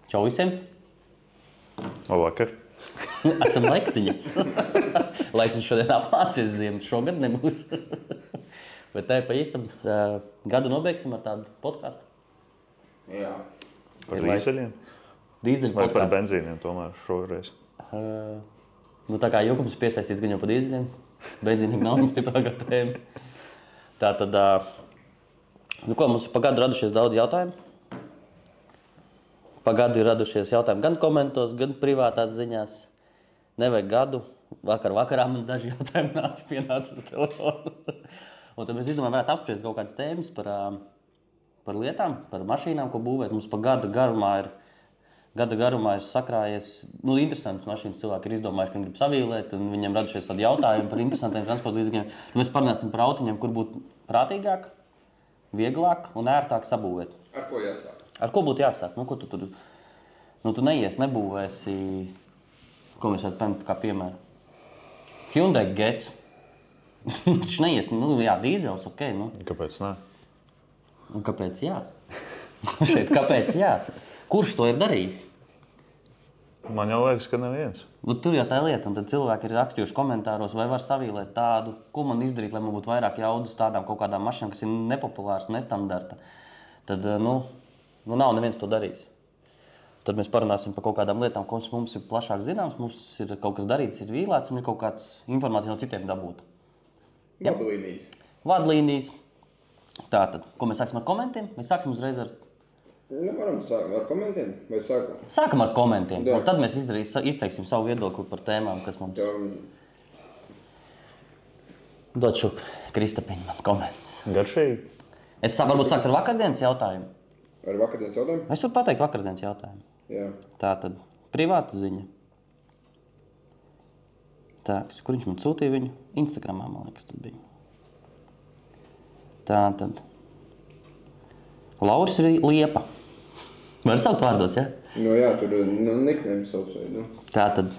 Čau visiem! Labvakar! Esam Leksiņas. Leksiņš šodien apmācies ziemu, šogad nebūs. Bet tā pa īstam gadu nobeigsim ar tādu podcastu. Jā. Par dīzeļiem? Dīzeļu Vai podcasts. par benzīniem tomēr šoreiz? Nu tā kā Jukums piesaistīts gan jau pa dīzeļiem. Benzīnīgi nav stiprākā tēma. Tā tad, mums pa gadu radušies daudz jautājumu. Pa gadu ir radušies jautājumi gan komentos, gan privātās ziņās. Nevajag gadu. Vakarā man daži jautājumi pienāca uz telefonu. Un tad mēs izdomājām, varētu apspriest kaut kādas tēmas par lietām, par mašīnām, ko būvēt. Mums pa gada garumā ir sakrājies, interesantas mašīnas cilvēki ir izdomājuši, ka grib savīlēt, un viņiem radušies tādi jautājumi par interesantiem transporta līdzekļiem. Mēs parunāsim par autiņiem, kur būtu prātīgāk, vieglāk un ērtāk sabūvēt. Ar ko jāsāk? Ar ko būtu jāsāk? Ko tu tur? Tu nebūvēsi, ko mēs varam paņemt kā piemēru. Hyundai Getsu. Taču neies, dīzels, ok. Kāpēc ne? Un kāpēc jā? Šeit kāpēc jā? Kurš to ir darījis? Man jau liekas, ka neviens. Tur jau tā lieta, un tad cilvēki ir rakstījuši komentāros, vai var savīlēt tādu, ko man izdarīt, lai man būtu vairāk jaudas tādām kaut kādām mašīnām, kas ir nepopulāras, nestandarta. Tad, nav neviens to darījis. Tad mēs parunāsim par kaut kādām lietām, kas mums ir plašāk zināms, mums ir kaut kas darīts, ir vīlēts un ir kaut kāds informācija no citiem dabūt. Vadlīnijas. Vadlīnijas. Tātad, ko mēs sāksim ar komentiem? Mēs sāksim uzreiz ar... Varam sākt ar komentiem vai sākam? Sākam ar komentiem, Jā. un tad mēs izteiksim savu viedokli par tēmām, kas mums... Dod šup, Kristapiņ, man koments. Garšīgi? Es varbūt sākt ar vakardienas jautājumu. Ar vakardienas jautājumu? Es varu pateikt vakardienas jautājumu. Jā. Tātad, privāta ziņa. Tāks, kur viņš man sūtīja viņu? Instagramā, man liekas, tad bija. Tātad. Lauris Liepa. Var saukt vārdos, ja? Jā, tur niknēm sauc vai, Tātad.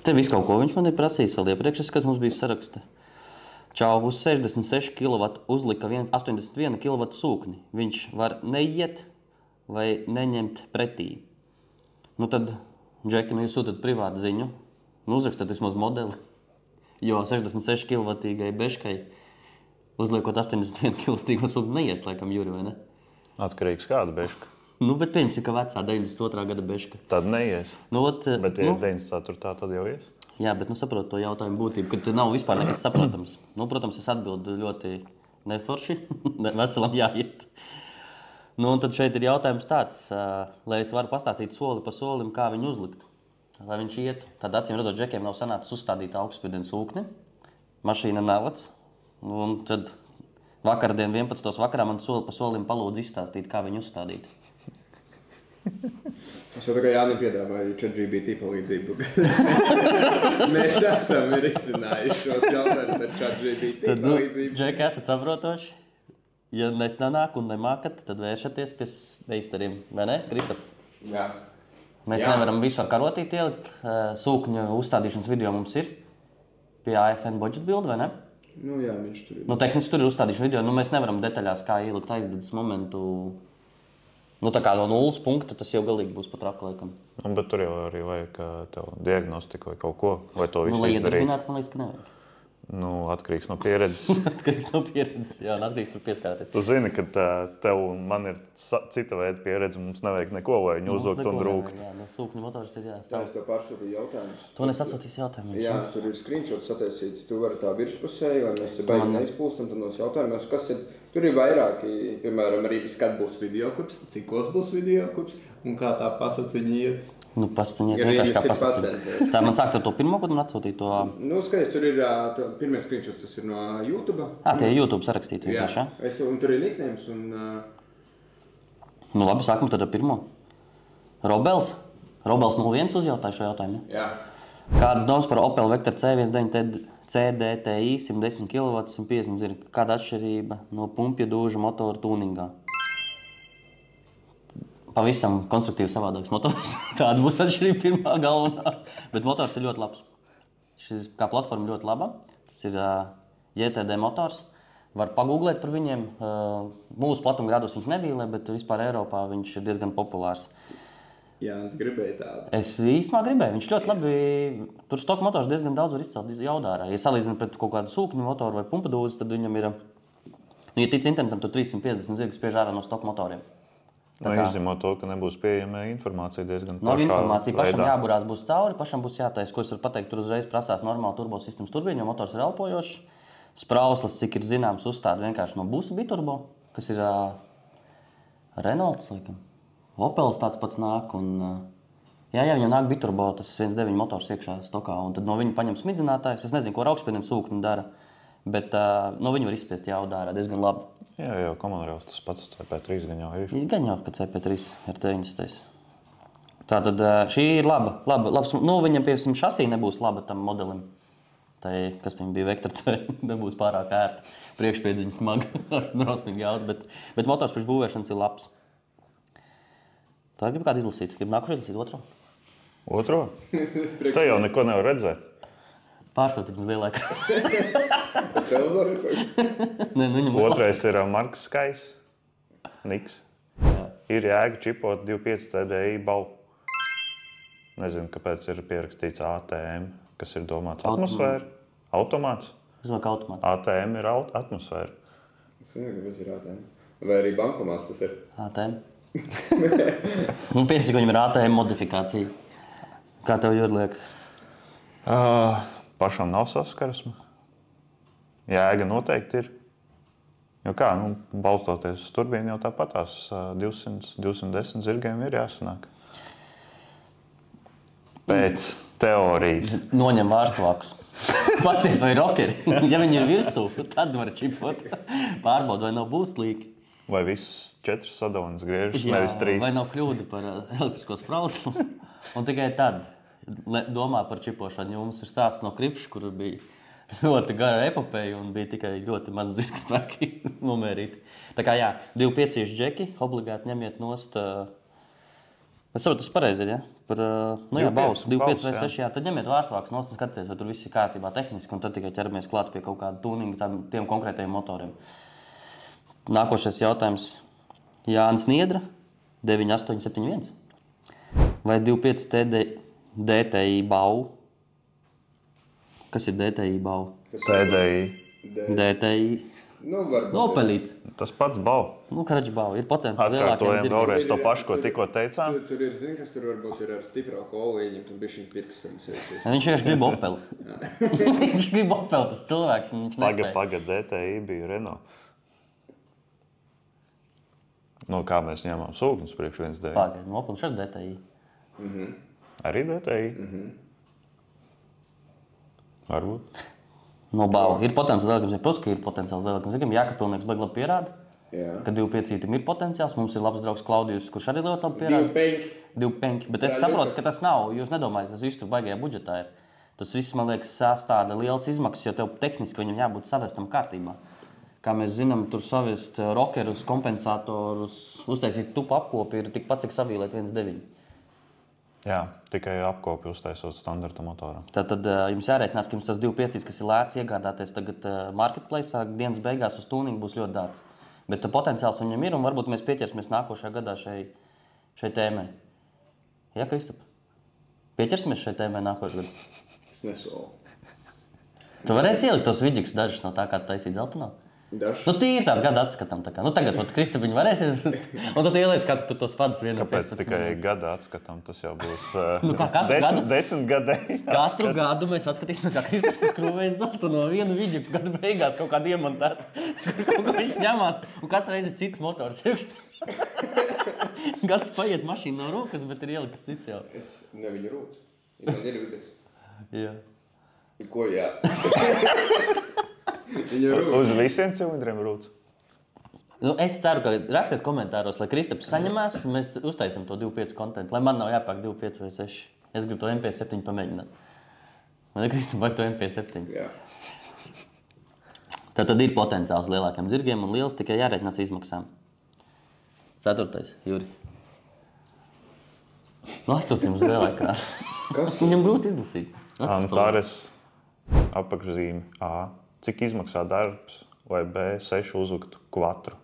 Te visu kaut ko viņš man ir prasījis vēl iepriekš, kas mums bija saraksta. Čau, uz 66 kW uzlika 81 kW sūkni. Viņš var neiet vai neņemt pretī. Tad, Džeki, jūs sūtat privātu ziņu. Uzrakstat vismaz modeli. Jo 66 kW beškai uzliekot 81 kW sūkni neies, laikam, Juri, vai ne? Atkarīgs kāda beška. Bet pieņemsim, ka vecā 92. gada beška. Tad neies. Bet ja 94. tad jau ies. Jā, bet saprotu to jautājumu būtību, ka te nav vispār nekas saprotams. Protams, es atbildu ļoti neforši, veselam jāiet. Un tad šeit ir jautājums tāds, lai es varu pastāstīt soli pa solim, kā viņu uzlikt, lai viņš ietu. Tad acīm redzot, Džekiem nav sanācis uzstādīt augstspiediena sūkni, mašīna nelec. Un tad vakardien 11. vakarā man soli pa solim palūdz izstāstīt, kā viņu uzstādīt. Es jau tagad Jānim piedāvāju ChatGPT palīdzību. Mēs esam risinājuši šos jautājumus ar ChatGPT palīdzību. Džeki, esat saprotoši? Ja nesanāk un nemākat, tad vēršaties pie meistariem. Vai ne, Kristap? Jā. Mēs nevaram visu ar karotīti ielikt. Sūkņu uzstādīšanas video mums ir pie AFN budžet bildi, vai ne? Jā, viņš tur ir. Tehniski tur ir uzstādīšana video. Mēs nevaram detaļās kā ielikt aizdedzes momentu. Tā kā no 0 punkta tas jau galīgi būs pat raka laikam. Bet tur jau arī vajag tev diagnostiku vai kaut ko, vai to visu Lai izdarīt. iedarbināt, man liekas, ka nevajag. Atkarīgs no pieredzes. Atkarīgs no pieredzes, jā, atkarīgs par pieskārties. Tu zini, ka tev un man ir cita veida pieredze, mums nevajag neko, lai viņu uzlikt un rūkt. Jā, sūkņu motors ir Jā, es tev pārsūtīju jautājumus. To nes atsūtīsi jautājumus. Jā, tur ir screenshots sataisīts. Tu vari tā virspusēji, lai mēs baigi neizpūstam, tad nos jautājumus, kas ir. Tur ir vairāki, piemēram, arī kad būs videoklips, cikos būs videoklips un kā tā pasaciņa iet. Pasaciņa iet vienkārši kā pasaciņa. Tā man sākt ar to pirmo, kad man atsūtīja to... Skaties, tur ir pirmie screenshots, tas ir no YouTube. Tie YouTube sarakstīti vienkārši, jā? Un tur ir nicknames un... Labi, sākam tad ar pirmo. Robels 01 uzjautāja šo jautājumu. Jā. Kādas domas par Opel Vectra C19 CDTI 110 kW 150 zirga? Kāda atšķirība no pumpja dūža motora tūningā? Pavisam konstruktīvi savādāks motors. Tāda būs atšķirība pirmā galvenā. Bet motors ir ļoti labs. Šis kā platforma ļoti laba. Tas ir JTD motors. Var pagooglēt par viņiem. Mūsu platumgrādos viņš nevīlē, bet vispār Eiropā viņš ir diezgan populārs. Jānis gribēja tādu. Es īstenībā gribēju. Viņš ļoti labi, tur stoka motors diezgan daudz var izcelt jaudā ārā. Ja salīdzina pret kaut kādu sūkņu motoru vai pumpadūzi, tad viņam ir, ja tic internetam, tad 350 zirgi spiež ārā no stoka motoriem. Izņemot to, ka nebūs pieejama informācija diezgan plašā Nav informācija, pašam veidā. jāburās būs cauri, pašam būs jātaisa, ko es varu pateikt, tur uzreiz prasās normāli turbosistēmas turbīna, jo motors ir elpojošs. Sprauslas, cik ir zināms, uzstāda vienkārši no busa biturbo, kas ir Renaults, laikam. Opels tāds pats nāk, un jā, viņam nāk biturbo, tas 1.9 motors iekšā stokā, un tad no viņa paņem smidzinātājs. Es nezinu, ko augstspiediena sūkni dara, bet no viņa var izspiest jaudā ārā diezgan labi. Jā, jau Commodore tas pats CP3 gan jau ir. Gan jau, ka CP3 ir 90. Tātad šī ir labs, nu viņam piesim šasī nebūs laba tam modelim. Tai, kas tam bija Vectra C, nebūs pārāk ērta. Priekšpiedziņa smaga, drausmīgi auto, bet motors priekš būvēšanas ir labs. Tā gribu kādu izlasīt. Gribu nākuši izlasīt otro? Otro? Te jau neko nevar redzēt. Pārstāvīt uz lielāku. Otrais ir Marks Skais. Niks. Ir jēga čipot 2.5 TDI bau. Nezinu, kāpēc ir pierakstīts ATM, kas ir domāts atmosfēra. Automāts. Es domāju, ka automāts. ATM ir atmosfēra. Es nezinu, kāpēc ir ATM. Vai arī bankomāts tas ir? ATM. Nu, piemēram, viņam ir ATM modifikācija. Kā tev, Juri, liekas? Pašam nav saskarsme. Jēga noteikti ir. Jo kā, balstoties uz turbīnu, jau tāpat tās 200-210 zirgiem ir jāsanāk. Pēc teorijas. Noņem vārstvākus. Pasties, vai rokeri. Ja viņi ir virsū, tad var čipot. Pārbaud, vai nav būstlīki. Vai viss 4 sadalnes griežas, nevis 3. Vai nav kļūda par elektrisko sprauslu. Un tikai tad domā par čipošanu. Jums ir stāsts no Kripša, kur bija ļoti gara epopeja un bija tikai ļoti maz zirga spēki nomērīti. Tā kā jā, 2.5 džeki obligāti ņemiet nost. Es saprotu, tas pareizi ir, ja? Par, baus, 2.5 vai 6, jā. Tad ņemiet vārstvākus nost un skatieties, vai tur viss ir kārtībā tehniski, un tad tikai ķeramies klāt pie kaut kāda tuninga tiem konkrētajiem motoriem. Nākošais jautājums. Jānis Niedra, 9871. Vai 2.5 DTI bau? Kas ir DTI bau? TDI. DTI. Nu, varbūt. Opelīts. Tas pats bau. Nu, karaģi bau. Ir potenciāls lielākiem Atkārtojam vēlreiz to pašu, ko tikko teicām. Tur ir, zini, kas tur varbūt ir ar stiprāku olīņu, un bišķiņ pirkstiem sēties. Viņš vienkārši grib Opeli. Viņš grib Opeli, tas cilvēks, un viņš nespēja. Pagad, DTI bija Renault. No kā mēs ņēmām sūkņus priekš 1.9? Pagad, Opeli šeit DTI. Arī DTI? Varbūt. No bau. Ir potenciāls lielākiem zirgiem. Protams, ka ir potenciāls lielākiem zirgiem. Jākapilnieks baigi labi pierāda, ka 2.5 ir potenciāls. Mums ir labs draugs Klaudijus, kurš arī ļoti labi pierāda. 2.5. Bet es saprotu, ka tas nav. Jūs nedomājat, tas viss tur baigajā budžetā ir. Tas viss, man liekas, sastāda liels izmaksas, jo tev tehniski viņam jābūt savestam kārtībā. Kā mēs zinām, tur savest rokerus, kompensatorus, uztaisīt tupu apkopi ir tikpat, cik savīlēt 1.9. Jā, tikai apkopi uztaisot standarta motoru. Tad jums jārēķinās, ka jums tas 2.5, kas ir lēts iegādāties tagad marketplace, dienas beigās uz tuningu būs ļoti dārgs. Bet potenciāls viņam ir, un varbūt mēs pieķersimies nākošajā gadā šai tēmai. Jā, Kristap? Pieķersimies šai tēmai nākošajā gadā? Es nesolu. Tu varēsi ielikt tos vidļus dažus no tā, kā taisīt dzeltenā? Dažs. Nu, tīri tādu gadu atskatam. Tā kā. Nu, tagad, Kristapiņu varēsies, un tad ieliec katru tur tos vadus vienā 15 Kāpēc tikai gada atskatam? Tas jau būs Nu, kā katru gadu? 10 gadēji. Katru gadu mēs atskatīsimies, kā Kristaps skrūvējas zeltu no vienu vidļu, gada beigās kaut kādu iemantētu, kur kaut ko viņš ņemās, un katru reizi cits motors. Gads paiet, mašīna nav rokas, bet ir ieliktas cits jau. Es ne viņu rūcu. Man ir vides. Jā. Ko jā? Uz visiem cilindriem rūc. Nu, es ceru, ka rakstiet komentāros, lai Kristaps saņemās, un mēs uztaisam to 2.5 kontentu, lai man nav jāpāk 2.5 vai 6. Es gribu to MP7 pamēģināt. Man ir Kristap vajag to MP7. Jā. Tad ir potenciāls lielākiem zirgiem un liels tikai jārēķinās izmaksām. 4. Juri. Atsūtījums uz lielā ekrāna. Kas? Viņam grūti izlasīt. Antares apakšzīme A. Cik izmaksā darbs, lai B6 uzliktu 4?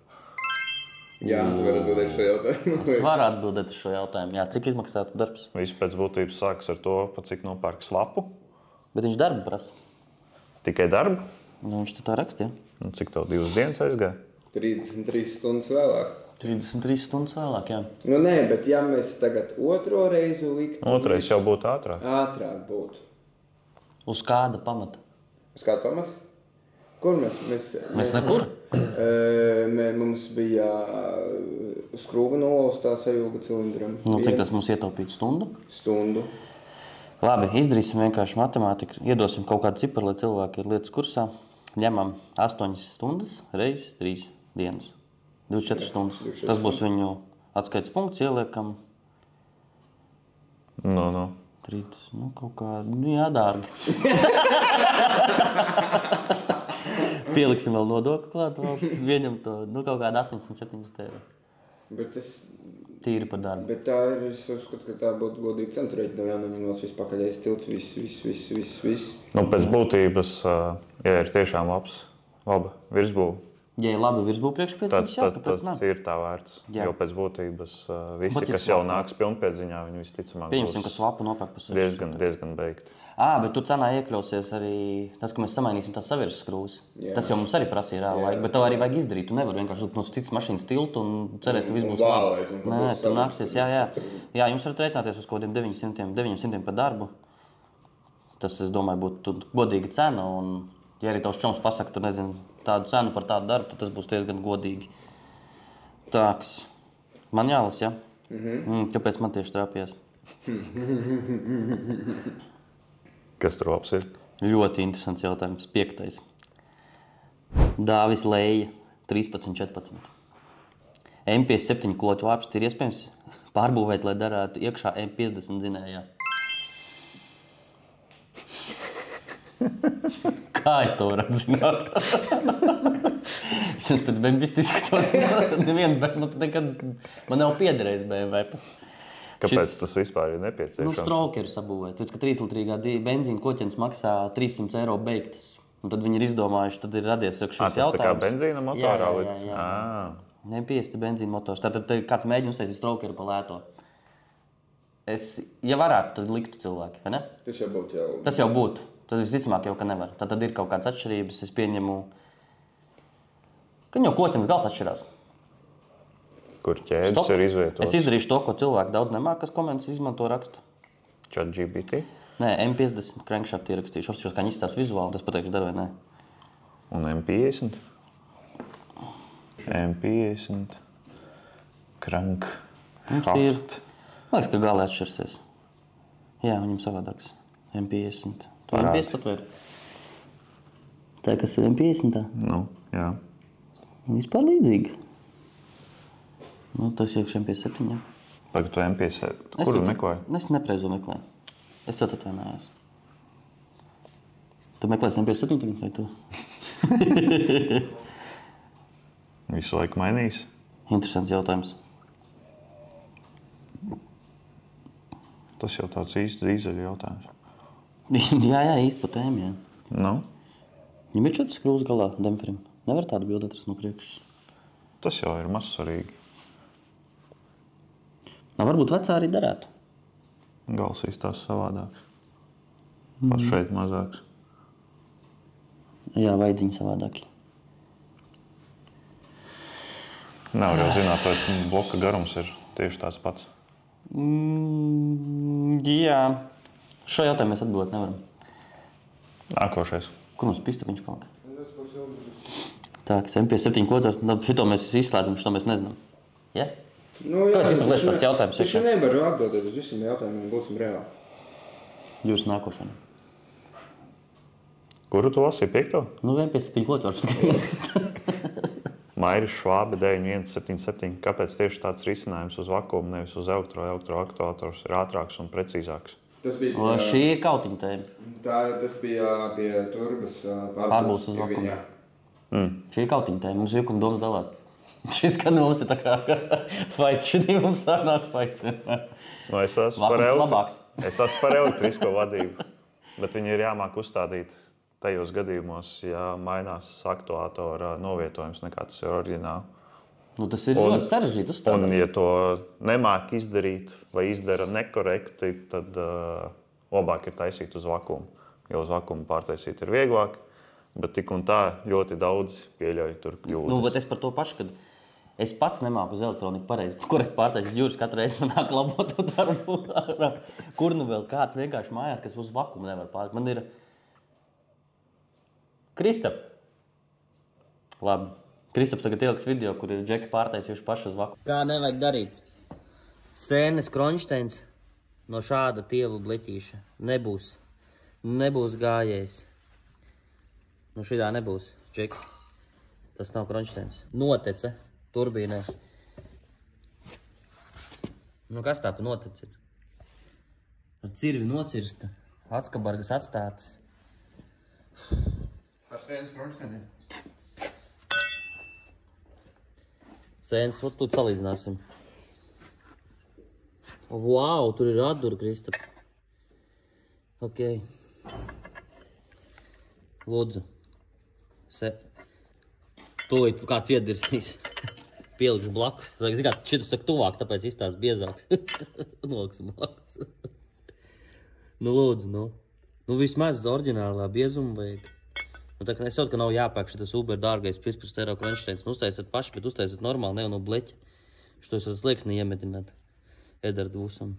Jā, tu vari atbildēt šo jautājumu. Es varu atbildēt uz šo jautājumu. Jā, cik izmaksātu darbs? Viss pēc būtības sākas ar to, pa cik nopērks lapu. Bet viņš darbu prasa. Tikai darbu? Nu, viņš tā rakstīja. Nu, cik tev 2 dienas aizgāja? 33 stundas vēlāk. 33 stundas vēlāk, jā. Nu nē, bet ja mēs tagad otro reizi liktu... Otrais jau būtu ātrāk. Ātrāk būtu. Uz kāda pamata? Uz kādu pamatu? Kur mēs? Mēs nekur? Mums bija skrūva nolaustā sajūga cilindram. Nu, cik tas mums ietaupītu stundu? Stundu. Labi, izdarīsim vienkārši matemātiku. Iedosim kaut kādu ciparu, lai cilvēki ir lietas kursā. Ņemam 8 stundas reizes 3 dienas. 24 stundas. 24 Tas būs viņu atskaites punkts, ieliekam. Nu. 30, nu kaut kā, nu jā, dārgi. Pieliksim vēl nodokli klāt valsts, viņam to, nu kaut kāda 817 eiro. Bet tas... Tīri par darbu. Bet tā ir, es uzskatu, ka tā būtu godīga cenu rēķina, jānoņemot viss pakaļais tilts, viss. Nu, pēc būtības, ja ir tiešām laba virsbūve, Ja ir labi virsbūve priekšpiecības, jā, kāpēc tas ir tā vērts. Jā. Jo pēc būtības visi, Bet cik kas jau svapa? nāks pilnpiedziņā, viņi visticamāk Pieņemsim, ka būs svapu nopērk pa 6. diezgan beigti. Bet tur cenā iekļausies arī tas, ka mēs samainīsim tās savirzes skrūves. Jā. Tas jau mums arī prasīja reāli Jā. laiku, bet to arī vajag izdarīt. Tu nevari vienkārši no citas mašīnas tiltu un cerēt, ka viss būs vālēt, un ka Nē, būs tur savirzes nāksies, jā. Jā, jums varat rēķināties uz kaut kādiem 900 par darbu. Tas, es domāju, būtu godīga cena. Un, ja arī tavs čoms pasaka, tu nezini tādu cenu par tādu darbu, tad tas būs diezgan godīgi. Tāks. Man jālas, jā? Kāpēc man tieši trāpījās? Kas tur labs ir? Ļoti interesants jautājums. 5. Dāvis Leija, 13-14. M57 kloķu vāpsti ir iespējams pārbūvēt, lai darētu iekšā M50 dzinējā. Kā es to varu zināt? Es jums pēc BMW izskatos, man nav piederējis BMW. Kāpēc tas vispār ir nepieciešams? Nu, strokeru sabūvēt. Pēc, ka 3-litrīgā benzīna koķens maksā 300 eiro beigtas. Un tad viņi ir izdomājuši, tad ir radies šis jautājums. Tas tā kā benzīna motorā likt? Jā. M50 benzīna motors. Tātad kāds mēģina uztaisīt strokeru pa lēto. Ja varētu, tad liktu cilvēki, vai ne? Tas jau būtu jau... Tas jau būtu. Tad visticamāk jau, ka nevar. Tad ir kaut kādas atšķirības. Es pieņemu, ka jau koķens gals atšķirās. Kur ķēdes ir izvietotas? Es izdarīšu to, ko cilvēki daudz nemāk, kas komentus izmanto raksta. ChatGPT? Nē, M50 crankshaft ierakstīšu. Apstāšos, kā viņi izstās vizuāli, tas pateikšu dar vai nē. Un M50? M50 crankshaft. Liekas, ka galā atšķirsies. Jā, viņam savādāks. M50. Tu M50 atvēri? Tā, kas ir M50? Tā? Nu, jā. Vispār līdzīgi. Nu, tas iekš M57, jā. Tagad tu M50. Kuru meklēji? Es nepreizo meklēju. Es jau atvainājos. Tu meklēsi M57 tagad, vai tu? Visu laiku mainīs? Interesants jautājums. Tas jau tāds īsts dīzeļu jautājums. jā, īsti pa tēmu, jā. Nu? Viņam ir 4 skrūves galā demperim. Nevar tādu bildi atrast no priekšas. Tas jau ir maz svarīgi. Varbūt vecā arī darētu. Gals izstās savādāks. Pats šeit mazāks. Jā, vaidziņi savādāki. Nevar jau zināt, vai bloka garums ir tieši tāds pats. Jā. Šo jautājumu mēs atbildēt nevaram. Nākošais. Kur mums pistapiņš palika? Tā, kas M57 klotās, šito mēs izslēdzam, šito mēs nezinām. Ja? Nu, jā, Kāds visam liekas tāds jautājums? Taču nevaru atbildēt uz visiem jautājumiem, būsim reāli. Jūs nākošana. Kuru tu lasīji 5? Nu, M57 klotās. Mairis Švābe 9177. Kāpēc tieši tāds risinājums uz vakuumu, nevis uz elektroaktuātors ir ātrāks un precīzāks? Tas bija... Šī ir kautiņa tēma. Tas bija pie turbas Pārbūs uz vakuumu. Šī ir kautiņa tēma. Mums Jukuma domas dalās. Šis, kad mums ir tā kā fights, šodien mums sānāk fights. Nu, es esmu par elektrisko vadību, bet viņi ir jāmāk uzstādīt tajos gadījumos, ja mainās aktuātora novietojums, nekā tas ir oriģināli. Nu, tas ir ļoti sarežģīti uzstādīt. Un, ja to nemāk izdarīt vai izdara nekorekti, tad labāk ir taisīt uz vakumu. Jo uz vakumu pārtaisīt ir vieglāk, bet tik un tā ļoti daudz pieļauj tur kļūdas. Nu, bet es par to pašu, kad es pats nemāku uz elektroniku pareizi korekti pārtaisīt. Jūras katru reizi man nāk labot to darbu. Kur nu vēl kāds vienkārši mājās, kas uz vakumu nevar pārtaisīt. Man ir Kristap. Labi. Kristaps tagad ieliks video, kur ir džeki pārtaisījuši paši uz vakumu. Kā nevajag darīt? Sēnes Kronšteins no šāda tievu bliķīša nebūs gājējs. Nu šidā nebūs, džeki. Tas nav Kronšteins. Notece turbīnē. Nu kas tā pa noteci ir? Ar cirvi nocirsta. Atskabargas atstātas. Ar sēnes Kronšteiniem. Sēnes, tu salīdzināsim. Wow, tur ir atdura, Kristap. Ok. Lūdzu. Tūlīt kāds iedirsīs. Pielikšu blakus. Šitas saka tuvāk, tāpēc izstās biezāks. Noliksim blakus. Nu, lūdzu, nu. Nu, vismaz oriģinālā biezuma vajag. Nu, tā kā es saprotu, ka nav jāpērk šitas Uber dārgais 15 eiro Kronšteins. Nu, uztaisiet paši, bet uztaisiet normāli, ne jau no bleķa. Što es slieksnī iemetināt. Edardu Vusam.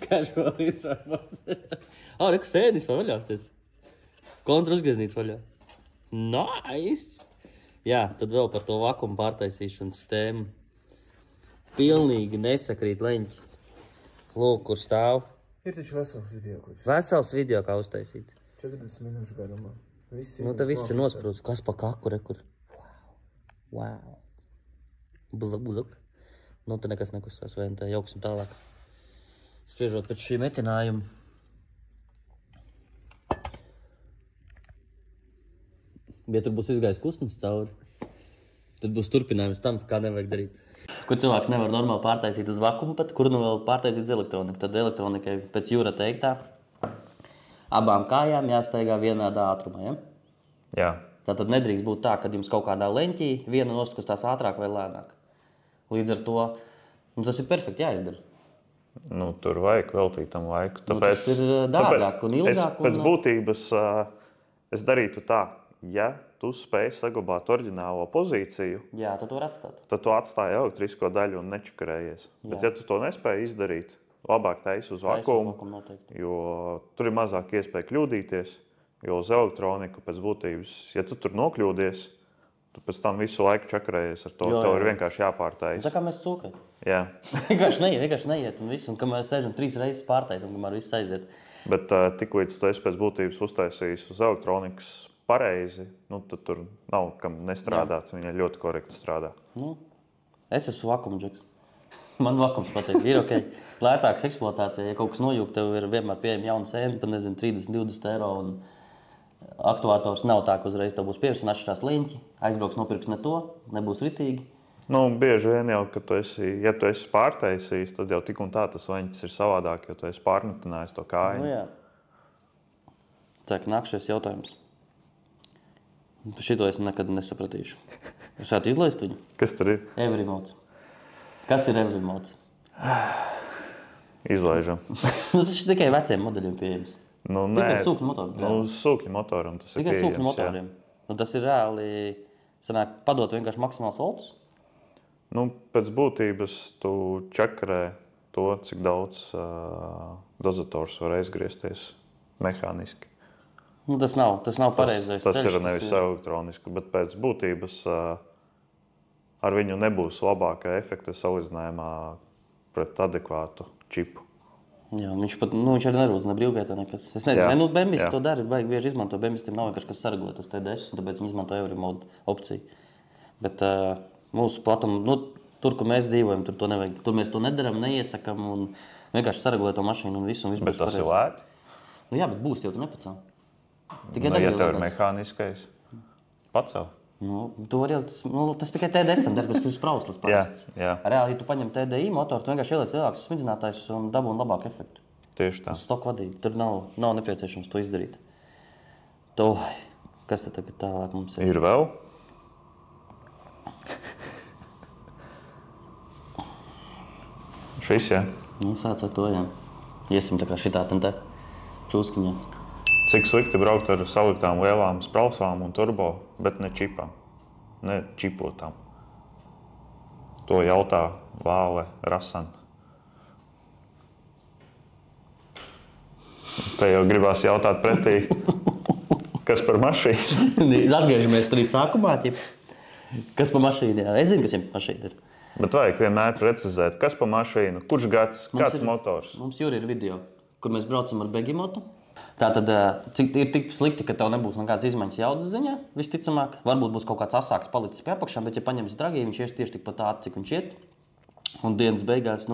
Kā šo līdzvārds? Reku sēdis vai vaļāsties? Kontra uzgrieznīts vaļā. Nice! Jā, tad vēl par to vakumu pārtaisīšanas tēmu. Pilnīgi nesakrīt leņķi. Lūk, kur stāv. Ir taču vesels video, kurš Vesels video, kā uztaisīt. 40 minūšu garumā. Nu, te viss ir nosprūts. Kas pa kaku, rekur? Wow. Buzak. Nu, te nekas nekustās, vai te jauksim tālāk. Spriežot pēc šī metinājuma. Ja tur būs izgājis kustnes cauri, tad būs turpinājums tam, kā nevajag darīt. Kur cilvēks nevar normāli pārtaisīt uz vakumu, bet kur nu vēl pārtaisīt uz elektroniku. Tad elektronikai pēc Jūra teiktā abām kājām jāstaigā vienādā ātrumā, ja? Jā. Tātad nedrīkst būt tā, kad jums kaut kādā leņķī viena nostakustās ātrāk vai lēnāk. Līdz ar to tas ir perfekti jāizdara. Nu, tur vajag veltīt tam laiku. Tas ir dārgāk un ilgāk. Pēc būtības es darītu tā, ja tu spēj saglabāt oriģinālo pozīciju, jā, tad tu var atstāt. Tad tu atstāji elektrisko daļu un nečakarējies. Bet ja tu to nespēji izdarīt, labāk taisi uz vakumu, jo tur ir mazāk iespēja kļūdīties, jo uz elektroniku pēc būtības, ja tu tur nokļūdies, tu pēc tam visu laiku čakarējies ar to. Tev ir vienkārši jāpārtais. Tā kā mēs cūkai. Jā. vienkārši neiet un viss, un kamēr sēžam 3 reizes pārtaisam, kamēr viss aiziet. Bet tiklīdz tu esi pēc būtības uztaisījis uz elektronikas pareizi, nu, tad tur nav kam nestrādāt. Viņa ļoti korekti strādā. Nu, es esmu vakumu džeks. Man vakums patīk. Ir ok. Lētāks eksploatācija. Ja kaut kas nojūg, tev ir vienmēr pieejama jauna sēna par 30-20 eiro. Un aktuātors nav tā, ka uzreiz tev būs pieejams un atšķirās liņķi. Aizbrauks nopirks ne to, nebūs ritīgi. Nu, bieži vien jau, ka ja tu esi pārtaisījis, tad jau tik un tā tas leņķis ir savādāk, jo tu esi pārmetinājis to kāju. Nu, jā. Tā, ka nākšies jautājums. Šito es nekad nesapratīšu. Es varētu izlaist viņu? Kas tur ir? Everimods. Kas ir Everimods? Izlaižam. Tas ir tikai veciem modeļiem pieejams. Nu, tikai sūkņu motoram. Nu, sūkņu motoram tas ir tikai pieejams. Tikai sūkņu motoriem. Nu, tas ir reāli, sanāk, padot vienkārši maksimāls voltus? Nu, pēc būtības tu čakarē to, cik daudz dozators var aizgriezties mehāniski. Nu, tas nav pareizais ceļš. Tas ir nevis elektroniski, bet pēc būtības ar viņu nebūs labāka efekta salīdzinājumā pret adekvātu čipu. Jā, viņš arī nerūdz ne brīvgaitā nekas. Es nezinu, Bembis to dara, baigi bieži izmanto. Bembis tiem nav vienkārši kas saregulēt uz TDS, un tāpēc viņi izmanto Everimodu opciju. Bet mūsu platumu, tur, kur mēs dzīvojam, tur to nevajag. Tur mēs to nedaram, neiesakam un vienkārši saregulēt to mašīnu un visu. Bet tas ir lēti? Nu jā, bet būs jau tu nepacēl. Ja tev ir mehāniskais, pacēl. Tu vari tas tikai TDS-am darbs, tas ir sprauslis parasts. Reāli, ja tu paņem TDI motoru, tu vienkārši ieliec lielāks smidzinātājs un dabūni labāku efektu. Tieši tā. Tas stoku vadība. Tur nav nepieciešams to izdarīt. Kas tad tagad tālāk mums ir? Ir vēl? Šis, jā. Nu, sāc ar to, jā. Iesim tā kā šitā te čūskiņā. Cik slikti braukt ar saliktām lielām sprausām un turbo, bet ne čipām, ne čipotām? To jautā Vāle Rasan. Te jau gribās jautāt pretī, kas par mašīnu? Atgriežamies tur sākumā, kas par mašīnu, jā. Es zinu, kas jums mašīna ir. Bet vajag vienmēr precizēt, kas par mašīnu, kurš gads, kāds motors. Mums Juri ir video, kur mēs braucam ar Begimotu. Tātad ir tik slikti, ka tev nebūs nekādas izmaiņas jaudas ziņā, visticamāk. Varbūt būs kaut kāds asāks palicis pie apakšā, bet ja paņems dragi, viņš ies tieši tikpat ātri, cik viņš iet. Un dienas beigās,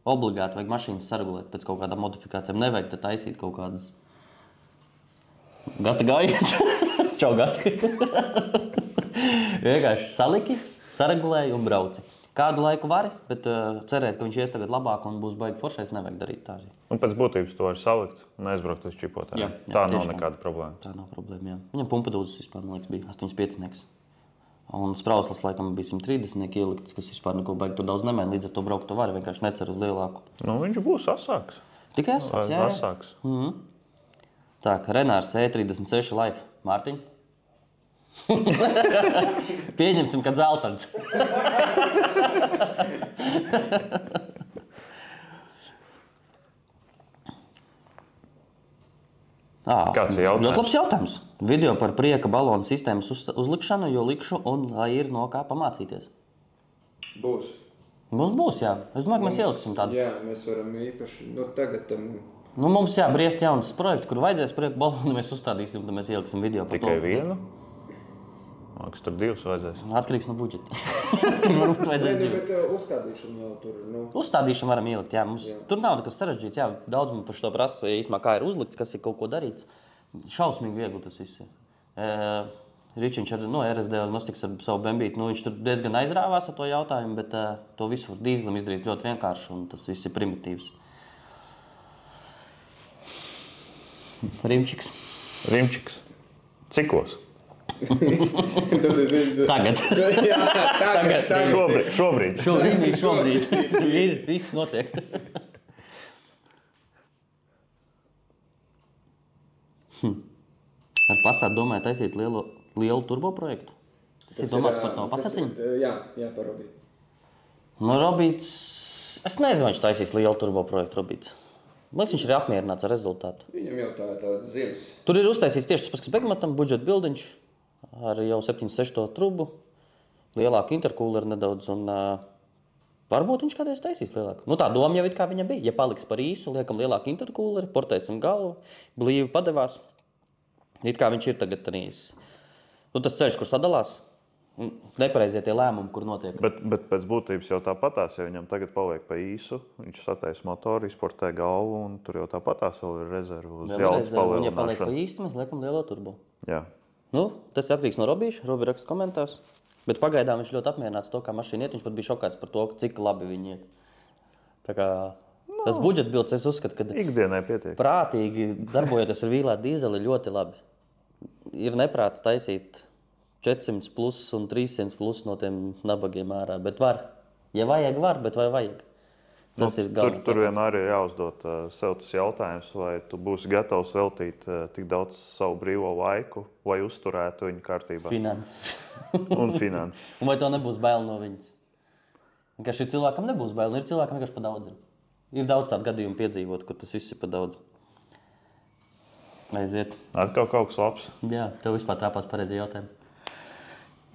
obligāti vajag mašīnas saregulēt pēc kaut kādām modifikācijām. Nevajag te taisīt kaut kādus. Gati gājiet. Čau, gati. Vienkārši saliki, saregulēji un brauci. Kādu laiku vari, bet cerēt, ka viņš ies tagad labāk un būs baigi foršais, nevajag darīt tā. Un pēc būtības to var salikt un aizbraukt uz čipotēm. Jā, tā nav nekāda problēma. Tā nav problēma, jā. Viņam pumpadūzes vispār, man liekas, bija 85. Un sprauslas laikam bija 130 ieliktas, kas vispār neko baigi tur daudz nemaina. Līdz ar to braukt to vari, vienkārši necer uz lielāku. Viņš būs asāks. Tikai asāks, jā. Asāks. Tā, Renārs E36 Life. Mārtiņ? Pieņemsim, kad zeltans. Kāds ir jautājums? Ļoti labs jautājums. Video par prieka balonu sistēmas uzlikšanu, jo likšu un lai ir no kā pamācīties. Būs. Mums būs, jā. Es domāju, ka mēs ieliksim tādu. Jā, mēs varam īpaši, tagad mums briest jauns projekts, kur vajadzēs prieka balonu, mēs uzstādīsim, tad mēs ieliksim video par to. Tikai vienu? Man liekas, tur divas vajadzēs. Atkarīgs no budžeta. Tur varbūt vajadzēs divas. Bet uzstādīšanu jau tur, Uzstādīšanu varam ielikt, jā. Tur nav nekas sarežģīts, jā. Daudz man par šo prasa, īsmā kā ir uzlikts, kas ir kaut ko darīts. Šausmīgi viegli tas viss ir. Ričiņš ar RSD diagnostikas ar savu bembīti, viņš tur diezgan aizrāvās ar to jautājumu, bet to visu var dīzlim izdarīt ļoti vienkārši, un tas viss ir primitīvs. Rimčiks. Cikos? Tagad. Šobrīd. Viss notiek. Ar Passat domāju taisīt lielu turbo projektu? Tas ir domāts par to pasaciņu? Jā, par Robītu. Robīts, es nezinu, viņš taisīs lielu turbo projektu, Robīts. Liekas, viņš ir apmierināts ar rezultātu. Viņam jau tā ziemas. Tur ir uztaisīts tieši tas pats, kas Begimotam, budžeta bildiņš ar jau 7.6 trubu, lielāku interkūleri nedaudz, un varbūt viņš kādreiz taisīs lielāku. Tā doma jau it kā viņam bija. Ja paliks par īsu, liekam lielāku interkūleri, portēsim galvu, blīvi padevās. It kā viņš ir tagad tanīs. Tas ceļš, kur sadalās, nepareizie tie lēmumi, kur notiek. Bet pēc būtības jau tāpatās, ja viņam tagad paliek pa īsu, viņš sataisa motoru, izportē galvu, un tur jau tāpatās vēl ir rezervu uz jaudas palielināšanu. Un ja paliek pa īstu, mēs liekam lielo turbo. Jā. Tas atkarīgs no Robīša. Robi raksta komentārs. Bet pagaidām viņš ļoti apmierināts to, kā mašīna iet. Viņš pat bija šokāts par to, cik labi viņi iet. Tā kā tas budžeta bilds, es uzskatu, ka ikdienai pietiek. Prātīgi darbojoties ar vīlētu dīzeli ļoti labi. Ir neprāts taisīt 400 plus un 300 plus no tiem nabagiem ārā. Bet var. Ja vajag, var, bet vai vajag? Tas ir galvenais. Tur vienmēr ir jāuzdod sev tas jautājums, vai tu būsi gatavs veltīt tik daudz savu brīvo laiku, lai uzturētu viņu kārtībā. Finanses. Un finanses. Un vai to nebūs bail no viņas? Vienkārši cilvēkam nebūs bail, un ir cilvēkam vienkārši pa daudz. Ir daudz tādu gadījumu piedzīvot, kur tas viss ir pa daudz. Aiziet. Atkal kaut kas labs. Jā, tev vispār trāpās pareizi jautājumi.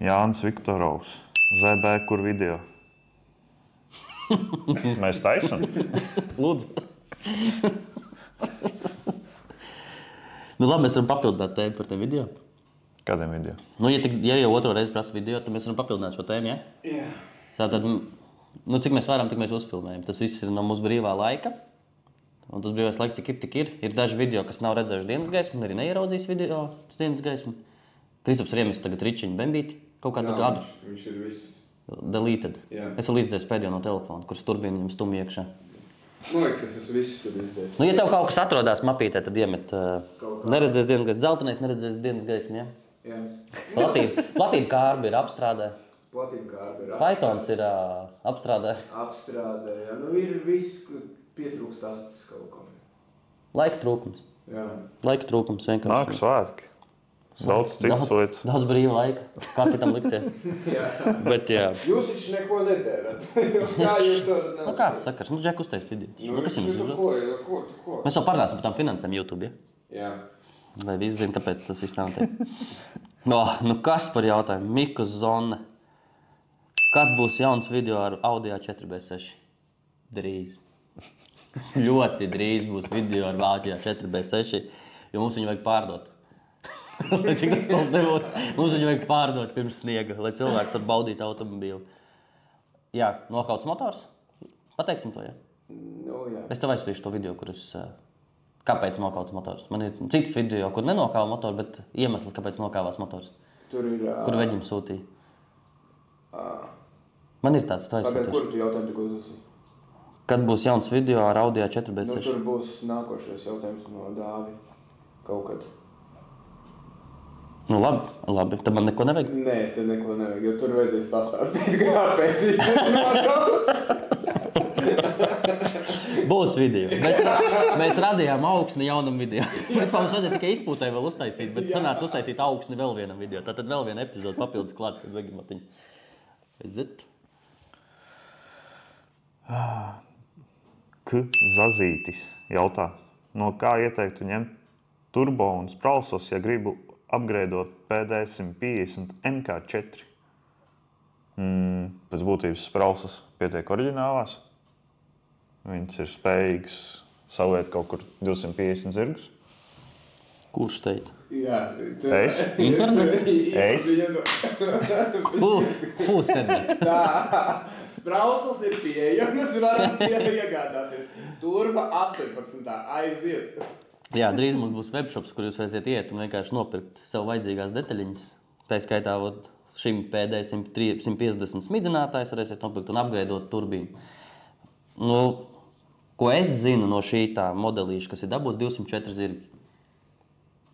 Jānis Viktorovs. ZB, kur video? Mēs taisam? Lūdzu. Labi, mēs varam papildināt tēmu par tiem video. Kādiem video? Ja jau otro reizi prasa video, tad mēs varam papildināt šo tēmu, ja? Jā. Tātad, cik mēs varam, tik mēs uzfilmējam. Tas viss ir no mūsu brīvā laika. Un tas brīvais laiks, cik ir, tik ir. Ir daži video, kas nav redzējuši dienas gaismu, un arī neieraudzījis video dienas gaismu. Kristaps Riemis tagad ričiņu bembīti kaut kādu gadu. Viņš ir viss. Deleted. Jā. Es vēl izdzēju pēdējo no telefona, kurš turbīna viņam stumj iekšā. Man liekas, es esmu visu tur izdzēs. Nu, ja tev kaut kas atrodās mapītē, tad iemet neredzēs dienas gaismu. Dzeltenais neredzēs dienas gaismu, ja? Jā. Platība kārba ir apstrādē. Platība kārba ir Pythons ir apstrādē. apstrādē. Jā. Nu, ir viss, pietrūkst astas kaut kam. Laika trūkums. Jā. Laika trūkums vienkārši. Nāk svētki. Daudz citas lietas. Daudz brīva laika. Kā citam liksies. Bet, jā. Jūs taču neko nedērat. Kā jūs varat... Nu, kāds sakars? Nu, Džek uztais video. Nu, kas jums ir? Ko? Mēs jau parunāsim par tām finansēm YouTube, ja? Jā. Lai visi zina, kāpēc tas viss nav tiek. Nu, kas par jautājumu? Mikus Zone. Kad būs jauns video ar Audi A4B6? Drīz. Ļoti drīz būs video ar Audi A4B6, jo mums viņu vajag pārdot. Lai cik tas stulbi nebūtu. Mums viņu vajag pārdot pirms sniega, lai cilvēks var baudīt automobīlu. Jā, nokauts motors. Pateiksim to, jā? Nu, jā. Es tev aizstīšu to video, kur es... Kāpēc nokauts motors? Man ir cits video, kur nenokāva motoru, bet iemesls, kāpēc nokāvās motors. Tur ir... Kur veģim sūtīja. Man ir tāds, tā Pagaid, aizsūtīšu. kuru tu jautājumu tik uzlasi? Kad būs jauns video ar Audi A4B6? Nu, tur būs nākošais jautājums no Dāvi. Kaut kad. Nu, labi. Tad man neko nevajag. Nē, te neko nevajag, jo tur vajadzēs pastāstīt, kāpēc viņš nokauts. Būs video. Mēs radījām augsni jaunam video. Principā mums vajadzēja tikai izpūtē vēl uztaisīt, bet sanāca uztaisīt augsni vēl vienam video. Tātad vēl viena epizode papildus klāt, tad vegimatiņu. Aiziet. Zazītis jautā, no kā ieteiktu ņemt turbo un sprausos, ja gribu upgradeot PD 150 MK4? Pēc būtības sprausas pietiek oriģinālās. Viņas ir spējīgas saviet kaut kur 250 zirgus. Kurš teica? Jā. Es? Internets? Es? Pūsenēt. Tā, sprausas ir pieejamas, varat iegādāties. Turba 18. Aiziet. Jā, drīz mums būs webshops, kur jūs vajadzētu iet un vienkārši nopirkt sev vajadzīgās detaļiņas. Tā skaitā šim PD 150 smidzinātājs varēsiet nopirkt un upgradeot turbīnu. Nu, ko es zinu no šī tā modelīša, kas ir dabūts 204 zirgi.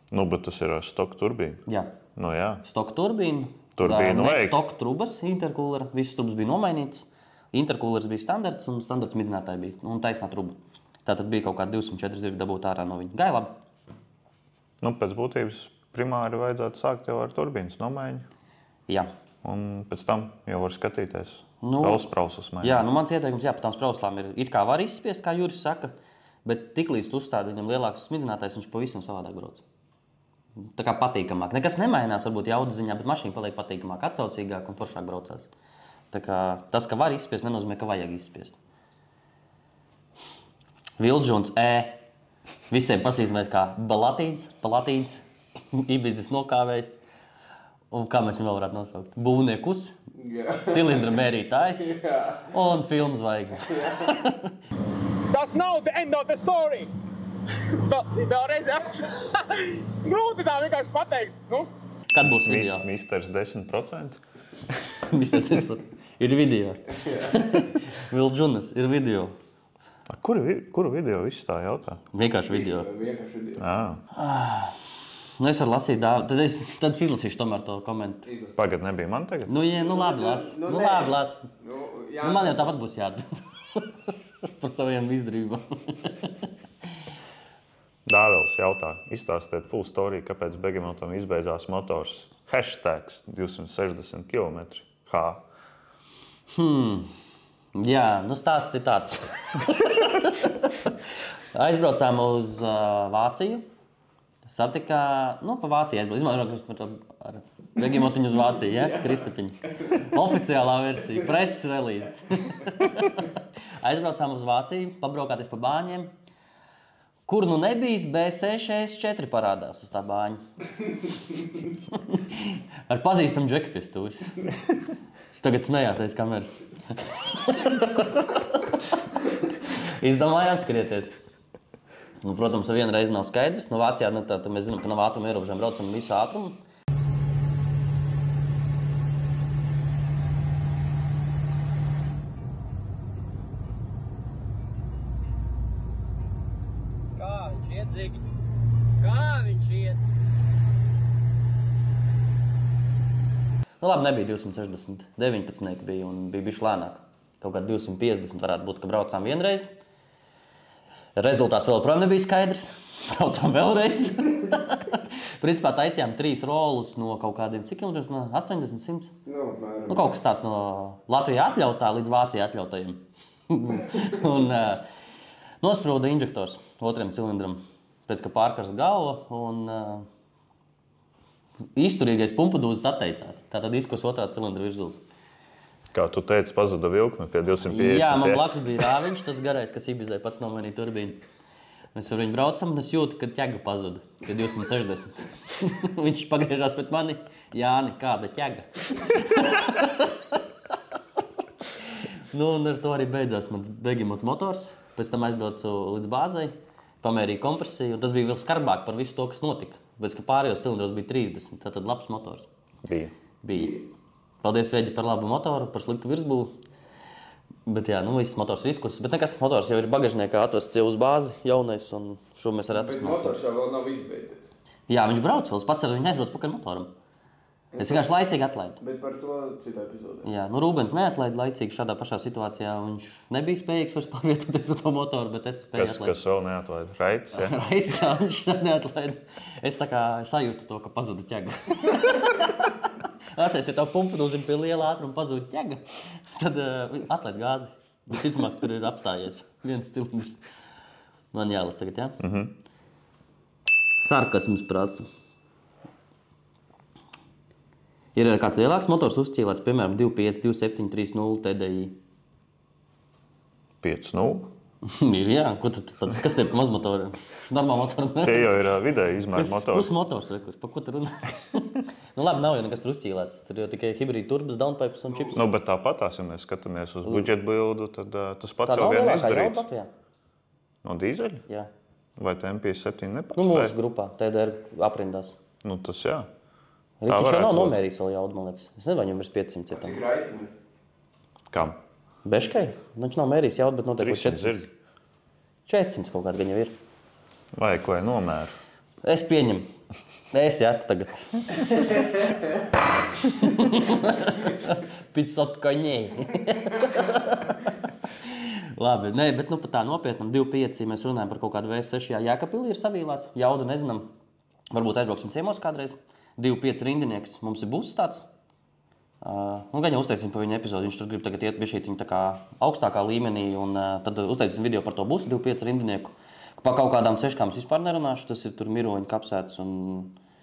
Nu, bet tas ir stock turbīna. Jā. Nu, jā. Stock turbīna. Turbīnu vajag. Stock trubas, intercoolera. Visas trubas bija nomainītas. Intercoolers bija standarts un standarts smidzinātāji bija. Un taisnā truba. Tātad bija kaut kādi 204 zirgi dabūt ārā no viņa. Gāja labi. Nu, pēc būtības primāri vajadzētu sākt jau ar turbīnas nomaiņu. Jā. Un pēc tam jau var skatīties. Nu, vēl sprausas mainīt. Jā, nu mans ieteikums, jā, par tām sprauslām ir, it kā var izspiest, kā Juris saka, bet tiklīdz tu uzstādi viņam lielāks smidzinātājs, viņš pavisam savādāk brauc. Tā kā patīkamāk. Nekas nemainās, varbūt jaudas ziņā, bet mašīna paliek patīkamāk, atsaucīgāk un foršāk braucās. Tā kā tas, ka var izspiest, nenozīmē, ka vajag izspiest. Vildžuns Visiem pasīsimies kā Balatīns, Ibizes nokāvējs. Un kā mēs viņu vēl varētu nosaukt? Būvniekus, cilindra mērītājs un filmu zvaigzne. Tas nav the end of the story. Vēlreiz, jā. Grūti tā vienkārši pateikt. Nu? Kad būs video? Misters 10%? Misters 10%. Ir video. Vilģunas, ir video. Kuru video visu tā jautā? Vienkārši video. Nu, es varu lasīt, tad es izlasīšu tomēr to komentu. Pagad nebija man tagad? Nu, labi las. Labi las. Man jau tāpat būs jāatbild par saviem izdarībām. Dāvils jautā, izstāstiet full story, kāpēc Begemotam izbeidzās motors. Hashtags 260 km. Jā, nu stāsts ir tāds. Aizbraucām uz Vāciju. Satikā, pa Vāciju aizbraucām. Ar Begemotiņu uz Vāciju, ja? Kristapiņu. Oficiālā versija, preses relīze. Aizbraucām uz Vāciju, pabraukāties pa bāņiem. Kur nu nebijis, B6S4 parādās uz tā bāņa. Ar pazīstamu džeku pie stūris. Viņš tagad smējās aiz kameras. Izdomājām skrieties. Nu, protams, viena reize nav skaidrs. No Vācijā mēs zinām, ka nav ātruma ierobežojuma, braucam visu ātrumu. Dzigi. Kā viņš iet? Nu labi, nebija 260. 19 bija un bija bišķi lēnāk. Kaut kā 250 varētu būt, ka braucām vienreiz. Rezultāts vēl projām nebija skaidrs. Braucām vēlreiz. Principā taisījām 3 rolus no kaut kādiem, cik kilometriem? No 80, 100? Nu, kaut kas tāds no Latvijā atļautā līdz Vācijā atļautajiem. Un nosprūda inžektors otriem cilindram, pēc ka pārkars galva un izturīgais pumpadūzes atteicās. Tātad izkos otrā cilindra virzulis. Kā tu teici, pazuda vilkme pie 250. Jā, man blakus bija Rāviņš, tas garais, kas Ibizai pats nomainīja turbīnu. Mēs ar viņu braucam, un es jūtu, ka ķega pazuda pie 260. Viņš pagriežās pret mani. Jāni, kāda ķega? Nu, un ar to arī beidzās mans Begemot motors. Pēc tam aizbraucu līdz bāzei, pamērīju kompresiju. Tas bija vēl skarbāk par visu to, kas notika. Pēc ka pārējos cilindros bija 30. Tātad labs motors. Bija. Paldies, Veģi, par labu motoru, par sliktu virsbūvu. Bet jā, nu viss motors ir izkusis. Bet nekas, motors jau ir bagažniekā atvests jau uz bāzi, jaunais, un šo mēs arī atrasināsim. Bet motors jau vēl nav izbeidzies. Jā, viņš brauc vēl, es pats ar viņu aizbraucu pakaļ motoram. Es vienkārši laicīgi atlaidu. Bet par to citā epizodē. Jā, nu Rūbens neatlaida laicīgi šādā pašā situācijā. Viņš nebija spējīgs vairs pārvietoties ar to motoru, bet es spēju atlaist. Kas vēl neatlaida? Raits, jā? Raits, jā, viņš neatlaida. Es tā kā sajūtu to, ka pazuda ķega. Atceries, ja tev pumpadūzim pie liela ātruma pazūd ķega, tad atlaid gāzi. Bet ticamāk, tur ir apstājies viens cilindrs. Man jālas tagad, jā? Sarkasms prasa. Ir kāds lielāks motors uzķīlēts, piemēram, 2.5, 2.7, 3.0 TDI? 5.0? Ir, jā. Kas te ir pa mazmotoriem? Normāli motori, ne? Tie jau ir vidēji izmēri motori. Pusmotors, rekurs. Pa ko tu runā? Nu labi, nav jau nekas tur uzķīlēts. Tur jau tikai hibrīda turbas, downpipes un chips. Nu, bet tāpatās, ja mēs skatāmies uz budžeta bildu, tad tas pats jau vien izdarīts. Latvijā? No dīzeļa? Jā. Vai TM57 nepastāja? Nu, mūsu grupā, TDR aprindās. Nu, tas jā. Ričs jau nav nomērījis vēl jaudu, man liekas. Es nezinu, vai viņam virs 500 cietām. Cik raitini? Kam? Beškai? Viņš nav mērījis jaudu, bet noteikti 400. 400 kaut kāda gan jau ir. Vai ko ir nomēra? Es pieņemu. Es jātu tagad. Pitsot koņēji. Labi, nē, bet nu pat tā nopietnam 2.5 mēs runājam par kaut kādu V6. Jā, Jēkabpilī ir savīlāts. Jaudu nezinām. Varbūt aizbrauksim ciemos kādreiz. 2.5 rindinieks. Mums ir būs tāds. Nu, gan jau uztaisīsim par viņu epizodu. Viņš tur grib tagad iet bišķītiņu tā kā augstākā līmenī. Un tad uztaisīsim video par to būs 2.5 rindinieku. Pa kaut kādām ceškām es vispār nerunāšu. Tas ir tur miroņu kapsēts un...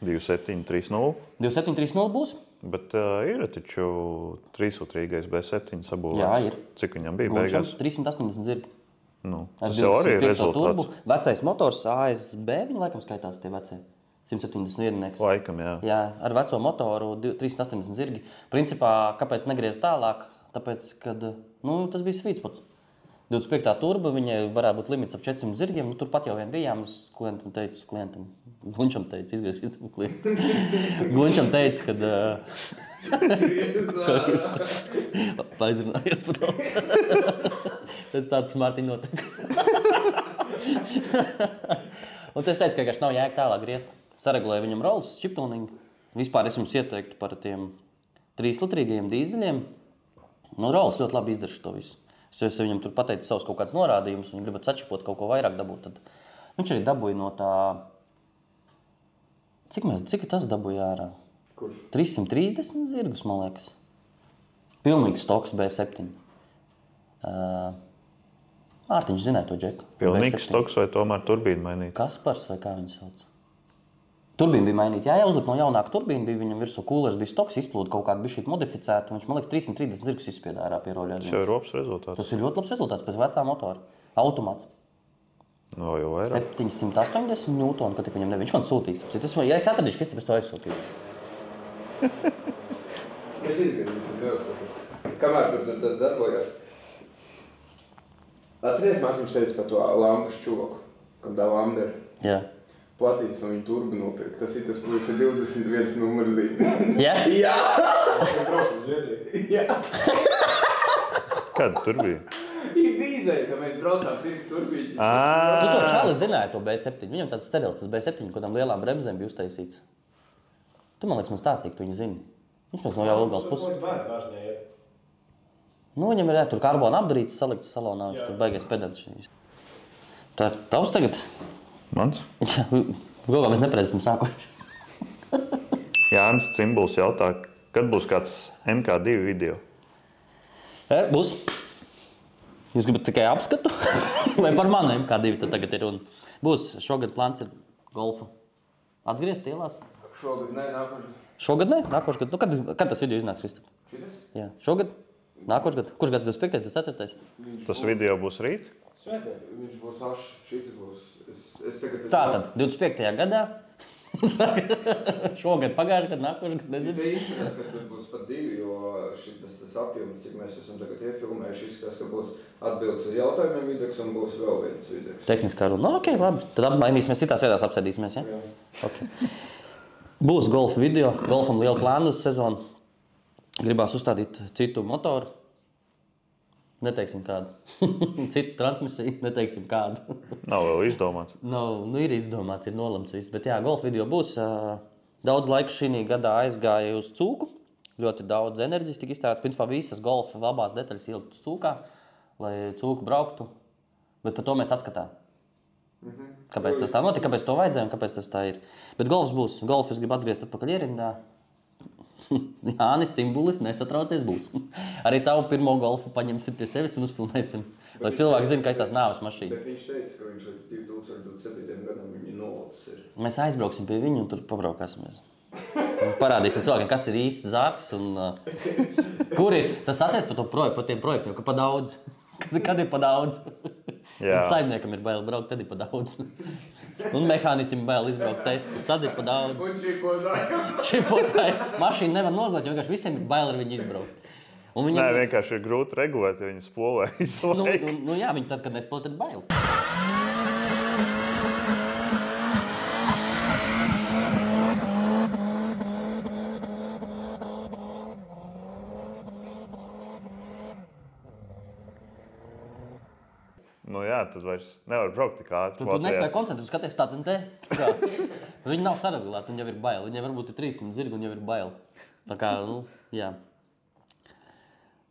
2730. 2730 būs. Bet ir taču 3-litrīgais B7 sabūvēts. Jā, ir. Cik viņam bija beigās? 380 zirgi. Nu, tas jau arī ir rezultāts. Turbu. Vecais motors ASB, viņi laikam skaitās tie vecie. 171. Laikam, jā. Jā, ar veco motoru 380 zirgi. Principā, kāpēc negriez tālāk? Tāpēc, kad, nu, tas bija sweet spots. 25. turba, viņai varētu būt limits ap 400 zirgiem. Nu, tur pat jau vien bijām. Es klientam, Gunčam teicu, izgriežties tam klientam. Gunčam teicu, kad... Paizrunājies par daudz. Pēc tāds Mārtiņ notiek. Un es teicu, ka vienkārši nav jēga tālāk griezt. Saregulēju viņam rolus, chiptuning. Vispār es jums ieteiktu par tiem 3-litrīgajiem dīzeļiem. Nu, rolus ļoti labi izdaršu to visu. Es viņam tur pateicu savus kaut kāds norādījumus, un gribat sačipot kaut ko vairāk dabūt. Tad viņš arī dabūja no tā... Cik tas dabūja ārā? Kurš? 330 zirgus, man liekas. Pilnīgs stoks B7. Mārtiņš zināja to džeku. Pilnīgs stoks vai tomēr turbīnu mainīt? Kaspars vai kā viņu sauc? Turbīna bija mainīta. Jā, uzlikt no jaunāka turbīna bija viņam virsū kūlers, bija stoks, izplūda kaut kādu bišķīt modificētu. Viņš, man liekas, 330 zirgus izspieda ārā pie roļa. Tas jau ir labs rezultāts. Tas ir ļoti labs rezultāts pēc vecā motora. Automāts. No, jau vairāk. 780 newtonu, kad viņam viņš man sūtīs. Ja es atradīšu, kas es to aizsūtīšu. Mēs izgadīsim bilstošas. Kamēr tur darbojās. Atceries, Mārtiņš teica par to lampu šķoku, kad dāva Amderi. Jā. Platītas no viņa turbu nopirkt. Tas ir tas, protams, ir 21 numurzīme. Jā? Jā! Jā! Kāda tur bija? Ir bīzēja, ka mēs braucām pirkt turbīti. Tu to čali zināji, to B7. Viņam tāds sterils, tas B7, kādām lielām bremzēm bija uztaisīts. Tu, man liekas, man stāstīji, ka tu viņu zini. Viņš no jau Ilgals puses. Nu, viņam ir tur karbona apdarīts, salikts salonā, viņš tur baigais pedants. Tā, tavs tagad? Mans? Jā, galvā mēs nepareizi esam sākuši. Jānis Cimbuls jautā, kad būs kāds MK2 video? Būs. Jūs gribat tikai apskatu? Vai par manu MK2 tad tagad ir runa? Būs. Šogad plāns ir golfu. Atgriezt ielās? Šogad, nē, nākošgad. Šogad, nē? Nākošgad. Nu, kad tas video iznāks, Kristap? Šitas? Jā. Šogad? Nākošgad? Kurš gads 25. 24. Tas video būs rīt? Svētdien. Viņš būs ašs. Šitas būs. Es tagad... Tātad, 25. gadā. Šogad, pagājušajā gadā, nākošgad, nezinu. Te izskatās, ka tur būs pat divi, jo šitas tas apjoms, cik mēs esam tagad iefilmējuši, izskatās, ka būs atbildes uz jautājumiem videks un būs vēl viens videks. Tehniskā runa. Nu, ok, labi. Tad apmainīsimies, citās vietās apsēdīsimies, ja? Jā. Okay. Būs golfa video. Golfam liela plāna uz sezonu. Gribās uzstādīt citu motoru. Neteiksim kādu. Citu transmisiju, neteiksim kādu. Nav vēl izdomāts. Nu, ir izdomāts, ir nolemts viss. Bet jā, golfa video būs. Daudz laika šī gadā aizgāja uz cūku. Ļoti daudz enerģijas tika iztērēts. Principā visas golfa labās detaļas ielikt uz cūkā, lai cūku brauktu. Bet par to mēs atskatām. Kāpēc tas tā notika, kāpēc to vajadzēja un kāpēc tas tā ir. Bet golfs būs. Golfu es gribu atgriezt atpakaļ ierindā. Jānis Cimbulis, nesatraucies, būs. Arī tavu pirmo golfu paņemsim pie sevis un uzfilmēsim. Lai cilvēki zina, ka es tās nāves mašīna. Bet viņš teica, ka viņš līdz 2027. gadam viņa nolacis ir. Mēs aizbrauksim pie viņu un tur pabraukāsimies. Parādīsim cilvēkiem, kas ir īsts zārks un kuri. Tas atceries par to projektu, par tiem projektiem, ka pa daudz. Kad ir pa daudz. Kad saimniekam ir bail braukt, tad ir pa daudz. Un mehāniķim bail izbraukt testu, tad ir pa daudz. Un šī Šipotāji. Mašīna nevar noglēt, jo vienkārši visiem ir bail ar viņu izbraukt. Un viņam... Nē, vienkārši ir grūti regulēt, ja viņi spolē visu laiku. Nu jā, viņi tad, kad nespolē, tad bail. Nu jā, tad vairs nevar braukt tik ātri. Tu nespēji koncentrēt, skaties tā, viņi nav saregulēti, un jau ir bail. Viņiem varbūt ir 300 zirgi, un jau ir bail. Tā kā, nu, jā.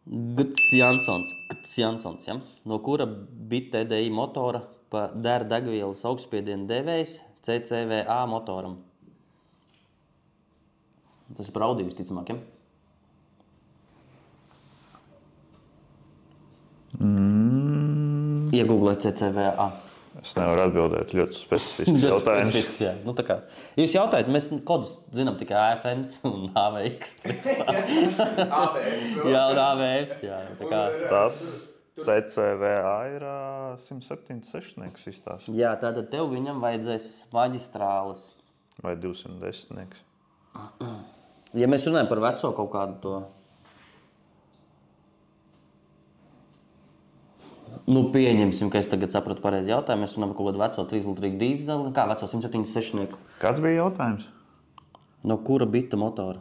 Gts Jansons, ja? No kura bita TDI motora pa der degvielas augstspiediena devējs CCVA motoram? Tas ir par Audi visticamāk, ja? Iegūglēt CCVA. Es nevaru atbildēt, ļoti specifisks jautājums. Specifisks, jā. Nu, tā kā. Jūs jautājat, mēs kodus zinām tikai AFNs un AVX. Jā, un AVX, jā. Tā kā. Tas CCVA ir 176 izstāsts. Jā, tātad tev viņam vajadzēs maģistrāles. Vai 210. Ja mēs runājam par veco kaut kādu to... Nu, pieņemsim, ka es tagad sapratu pareizi jautājumu. Mēs runājam par kaut kādu veco 3 litrīgu dīzeli. Kā veco 176? Kāds bija jautājums? No kura bita motora?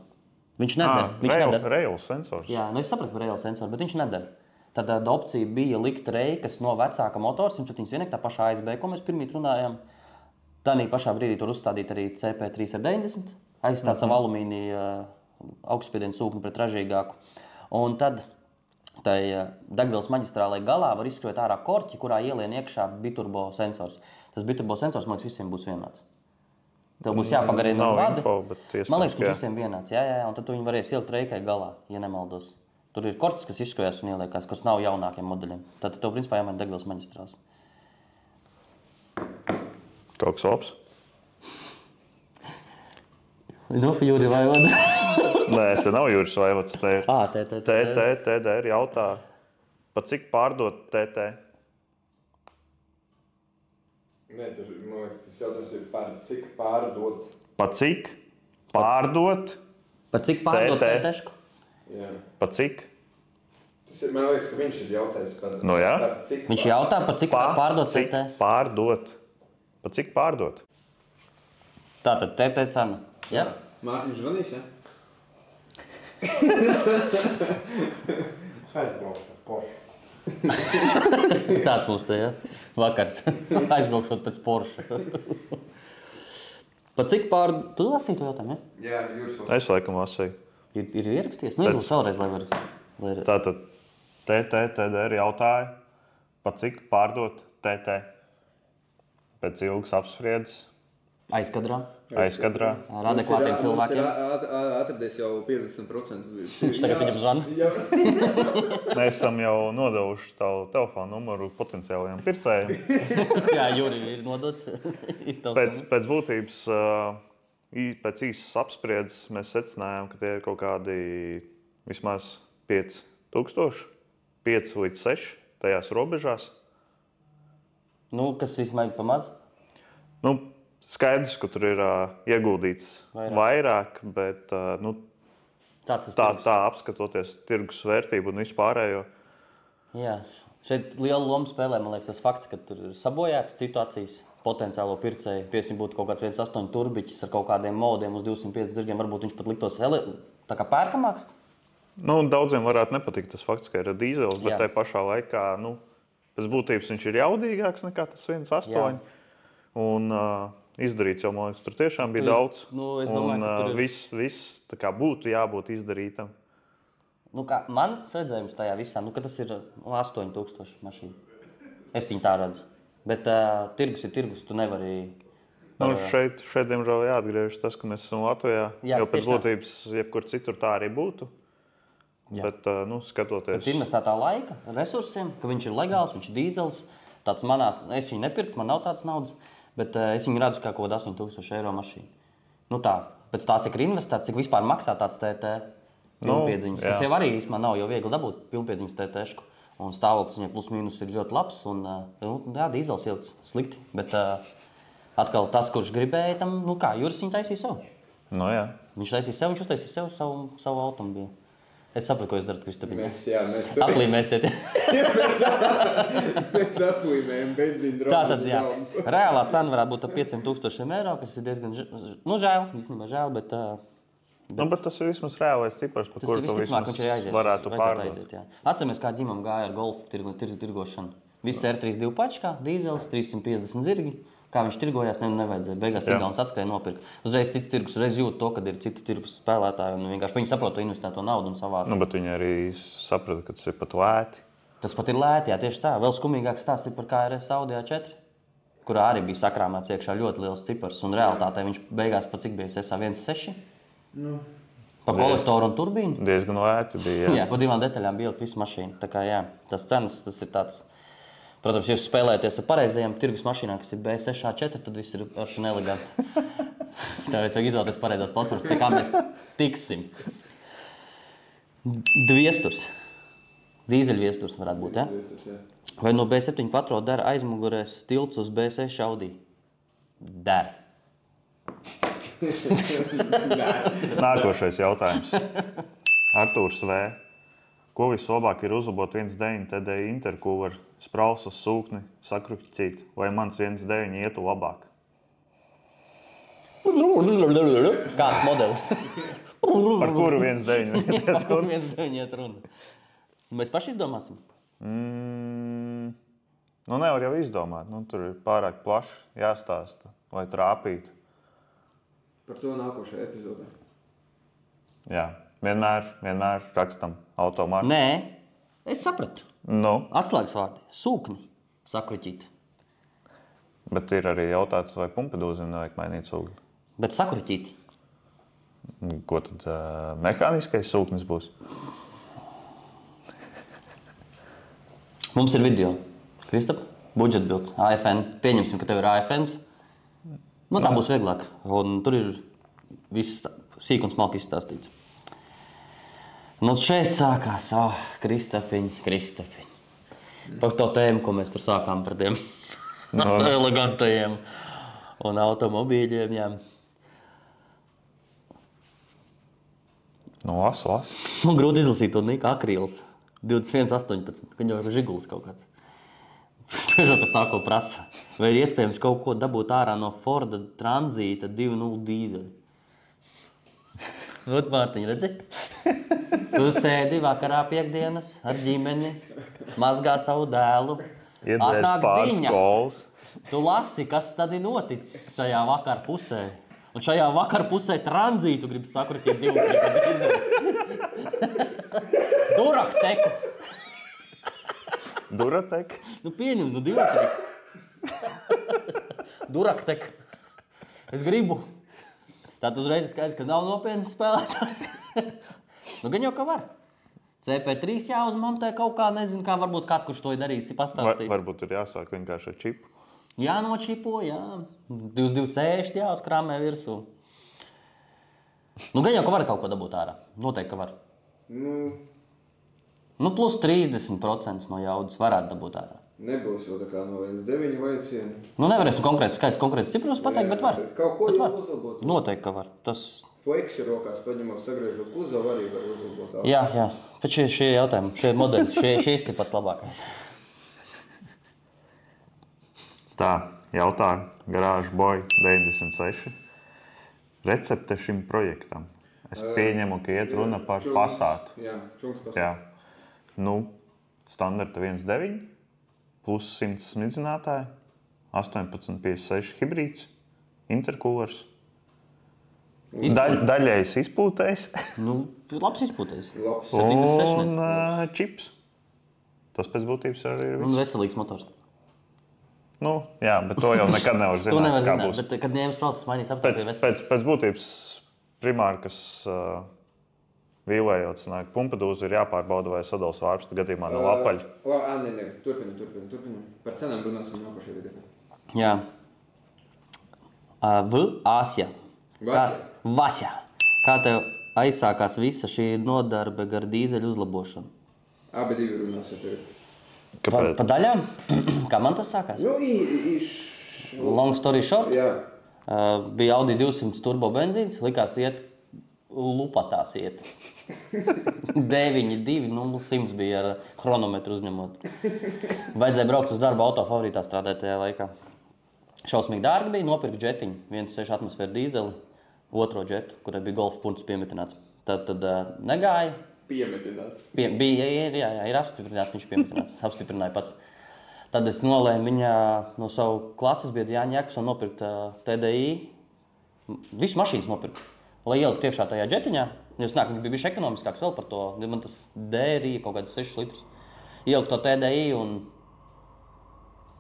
Viņš nedara. Rail sensors. Jā, nu es sapratu par rail sensoru, bet viņš nedara. Tad opcija bija likt reikas no vecāka motora 171, tā pašā ASB, ko mēs pirmīt runājām. Tanī pašā brīdī tur uzstādīt arī CP3 ar 90, aizstāt savu alumīnija augstspiedienu sūkni pret ražīgāku. Un tad tai degvielas maģistrālai galā var izskriet ārā korķi, kurā ielien iekšā biturbo sensors. Tas biturbo sensors, man liekas, visiem būs vienāds. Tev būs jāpagarina vadi. Man liekas, ka visiem vienāds. Jā, un tad tu viņu varēs ielikt reikai galā, ja nemaldos. Tur ir korķis, kas izskries un ieliekās, kas nav jaunākiem modeļiem. Tad tev, principā, jāmaina degvielas maģistrāls. Kaut kas labs? Nu, Jūri Vaivoda. Nē, te nav Jūris Vaivods, te ir. TDR jautā, pa cik pārdot TT? Nē, tur, man liekas, tas jautājums ir par cik pārdot. Pa cik pārdot? Pa cik pārdot TT-šku? Jā. Pa cik? Tas ir, man liekas, ka viņš ir jautājis par, no jā? Par cik viņš jautā, par cik pārdot TT? Pārdot. Pa cik pārdot? Tātad TT cena. Jā? Mārtiņš zvanīs, jā? Aizbraukšu ar Porsche. Tāds mums te, ja? Vakars. Aizbraukšot pēc Porsche. Pa cik tu lasīji to jautājumu, ja? Jā, Jūras. Es laikam lasīju. Ir ierakstījies? Nu, izlas vēlreiz, lai var... Tātad TTTDR jautāja, pa cik pārdot TT pēc ilgas apspriedes Aizkadrā. Ar adekvātiem cilvēkiem. Mums ir atradies jau 50%. Viņš tagad viņam zvana. Mēs esam jau nodevuši tavu telefonu numuru potenciālajiem pircējiem. Jā, Juri ir nodots. Pēc būtības, pēc īsas apspriedes mēs secinājām, ka tie ir kaut kādi vismaz 5000, 5 līdz 6 tajās robežās. Nu, kas īstenībā ir pa maz? Nu, skaidrs, ka tur ir ieguldīts vairāk, bet tā apskatoties tirgus vērtību un vispārējo. Jā, šeit liela loma spēlē, man liekas, tas fakts, ka tur ir sabojāts situācijas potenciālo pircēju. Piemēram, būtu kaut kāds 1.8 turbiķis ar kaut kādiem modiem uz 205 zirgiem, varbūt viņš pat liktos tā kā pērkamāks. Nu, daudziem varētu nepatikt tas fakts, ka ir dīzels, bet tajā pašā laikā, pēc būtības viņš ir jaudīgāks nekā tas 1.8. Un izdarīts jau, man liekas, tur tiešām bija daudz. Es domāju, un ka tur ir... viss tā kā būtu jābūt izdarītam. Mans redzējums tajā visā, ka tas ir 8000 mašīna. Es viņu tā redzu. Bet tirgus ir tirgus, tu nevari... Šeit diemžēl jāatgriežas tas, ka mēs esam Latvijā, jo pēc būtības jebkur citur tā arī būtu. Jā. Bet, skatoties... Pēc investētā laika, resursiem, ka viņš ir legāls, viņš ir dīzels, tāds manās, es viņu nepirku, man nav tāds naudas, bet es viņu redzu kā kaut 8000 eiro mašīnu. Pēc tā, cik ir investēts, cik vispār maksā tāds TT pilnpiedziņas. Tas jau arī īstenībā nav jau viegli dabūt pilnpiedziņas TT-šku. Un stāvoklis viņai plus mīnus ir ļoti labs, un dīzels ilgs slikti. Bet atkal tas, kurš gribēja tam, Juris viņu taisīja sev. Jā. Viņš taisīja sev, viņš uztaisīja sev savu automobīlu. Es saprotu, ko jūs darat, Kristapiņ. Mēs aplīmēsiet. Mēs aplīmējam benzīnu draugu. Tātad, jā. Reālā cena varētu būt ap 500,000 eiro, kas ir diezgan žēl, īstenībā žēl, bet... bet tas ir vismaz reālais cipars, par kuru tu vismaz varētu pārdot. Atceramies, kā ģimam gāja ar golfu tirgošanu. Viss R32 pačkā, dīzels, 350 zirgi. Kā viņš tirgojās, nevajadzēja. Beigās Igauns atskrēja nopirka. Uzreiz cits tirgus, uzreiz jūt to, kad ir citi tirgus spēlētāji. Un vienkārši viņi saprot to investēto naudu un savāca. Bet viņi arī saprata, ka tas ir pat lēti. Tas pat ir lēti, jā, tieši tā. Vēl skumīgāks stāsts ir par KRS Audi A4, kurā arī bija sakrāmēts iekšā ļoti liels cipars. Un realitātē viņš beigās pat cik bija SA1.6? Pa kolektoru un turbīnu? Diezgan lēti bija, jā. Jā, pa divām detaļām bija visu mašīnu. Tā kā jā, tas cenas, tas ir tāds... Protams, ja jūs spēlēties ar pareizajām tirgus mašīnām, kas ir B6 A4, tad viss ir arši eleganti. Tāpēc vajag izvēlēties pareizās platformas, pie kā mēs tiksim. Viesturs. Dīzeļviesturs varētu būt, ja? Vai no B7 Quattro dara aizmugurē stilts uz B6 Audi? Der. Nākošais jautājums. Artūrs V. Ko vislabāk ir uzlabot 1.9 TDI intercooler, sprausas sūkni, sakruķicīt, vai mans 1.9 ietu labāk? Kāds modelis? Par kuru 1.9 iet runa? Par kuru 1.9 iet runa? Mēs paši izdomāsim? Nevar jau izdomāt. Tur ir pārāk plaši jāstāsta, lai trāpītu. Par to nākošajā epizodē. Jā. Vienmēr rakstam automātu. Nē, es sapratu. Atslēgas vārdi. Sūkni. Sakruķīt. Bet ir arī jautāts, vai pumpedūzi nevajag mainīt sūkni. Bet sakruķīti. Ko tad mehāniskais sūknis būs? Mums ir video. Kristap, budžetbilds, AFN. Pieņemsim, ka tev ir AFNs. Tā būs vieglāk. Un tur ir viss sīk un smalki izstāstīts. Šeit sākās, Kristapiņ. Par to tēmu, ko mēs tur sākām par tiem elegantajiem un automobīļiem, jā. Lasu. Grūti izlasīt to Nika akrīls. 21.18. Viņam ir žigulis kaut kāds. Piežot pēc tā, ko prasa. Vai ir iespējams kaut ko dabūt ārā no Forda Tranzīta 2.0 dīzeļa? Ot, Mārtiņ, redzi? Tu sēdi vakarā piekdienas ar ģimeni, mazgā savu dēlu. Atnāk ziņa. Skolas. Tu lasi, kas tad ir noticis šajā vakar pusē. Un šajā vakar pusē tranzītu grib sakruķīt 2 litru dīzeli. Durakteka. Duratek. Nu pieņem, 2 litrīgs. Durakteka. Es gribu. Tātad uzreiz skaidrs, ka nav nopietnas spēlētājs. Nu gan jau, ka var. CP3 jāuzmontē kaut kā, nezinu, kā varbūt kāds, kurš to ir darījis, ir pastāstījis. Varbūt ir jāsāk vienkārši ar čipu. Jā, nočipo, jā. 2260 jāuzkrāmē virsū. Nu gan jau, ka var kaut ko dabūt ārā. Noteikti, ka var. Nu plus 30% no jaudas varētu dabūt ārā. Nebūs jau tā kā no 1,9 vaicieni. Nu nevarēsim konkrēti skaits, konkrēti ciprus pateikt, bet var. Kaut ko bet jau var. uzlabot. Noteikti, ka var. Tas... To eksi rokās paņemot, sagriežot kuzavu, arī var uzlabot. Jā. Bet šie jautājumi, šie modeļi, šis ir pats labākais. Tā, jautā Garāžu Boy 96. Recepte šim projektam. Es pieņemu, ka iet runa par Passātu. Jā, čunks Passātu. Jā. Nu, standarta 1,9 plus 100 smidzinātāji, 18,56 hibrīds, intercoolers. Daļais izpūtējs. Nu, labs izpūtējs. Labs. Un čips. Tas pēc būtības arī ir Un viss. veselīgs motors. Nu, jā, bet to jau nekad nevar zināt. To nevar kā zināt, būs. bet kad ņēmas process mainīs apkārt pie veselīgs. Pēc būtības primāri, kas vīlējot, sanāk, pumpadūzi ir jāpārbauda, vai sadals vārpsta gadījumā nav apaļi. Nē, turpinam. Par cenām runāsim nākošajā video. Jā. Vasja. Kā tev aizsākās visa šī nodarbe gar dīzeļu uzlabošanu? Abi divi runāsim tevi. Kāpēc? Pa daļām? Kā man tas sākās? Nu, Long story short. jā. Bija Audi 200 turbo benzīns, likās iet, lupatās iet. 9,2,0 bija ar chronometru uzņemot. Vajadzēja braukt uz darbu auto favorītā strādāt tajā laikā. Šausmīgi dārgi bija, nopirku džetiņu, 1,6 atmosfēru dīzeli, otro džetu, kurai bija golfa punkts piemetināts. Tad negāja. Piemetināts. Ir apstiprināts, viņš piemetināts. Apstiprināja pats. Tad es nolēmu viņā no savu klases biedru Jāņa Jākapsonu nopirkt TDI. Visu mašīnas nopirku, lai ielikt iekšā tajā džetiņā. Viņš bija bišķi ekonomiskāks vēl par to. Man tas dērīja kaut kāds 6 litrus. Ielikt to TDI un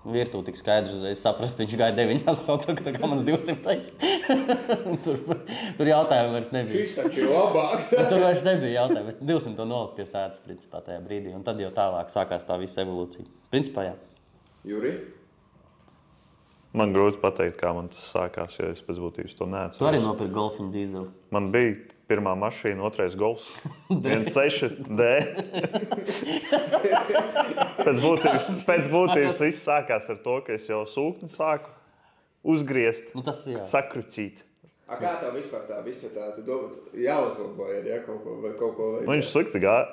virtū tik skaidrs uzreiz saprast, viņš gāja 9,8, tā kā mans 200. Tur jautājumu vairs nebija. Šis taču ir labāks. Tur vairs nebija jautājumu. Es 200 noliku pie sēdes, principā, tajā brīdī. Un tad jau tālāk sākās tā visa evolūcija. Principā, jā. Juri? Man grūti pateikt, kā man tas sākās, jo es pēc būtības to neatceros. Tu arī nopirki golfiņu dīzeli. Man bija pirmā mašīna, otrais golfs. 1,6D. Pēc būtības viss sākās ar to, ka es jau sūkni sāku uzgriezt, Nu, tas jā. sakruķīt. Kā tev vispār tā visa tā, tu domā, jāuzlabo ir, ja kaut ko vajag? Viņš slikti gāja.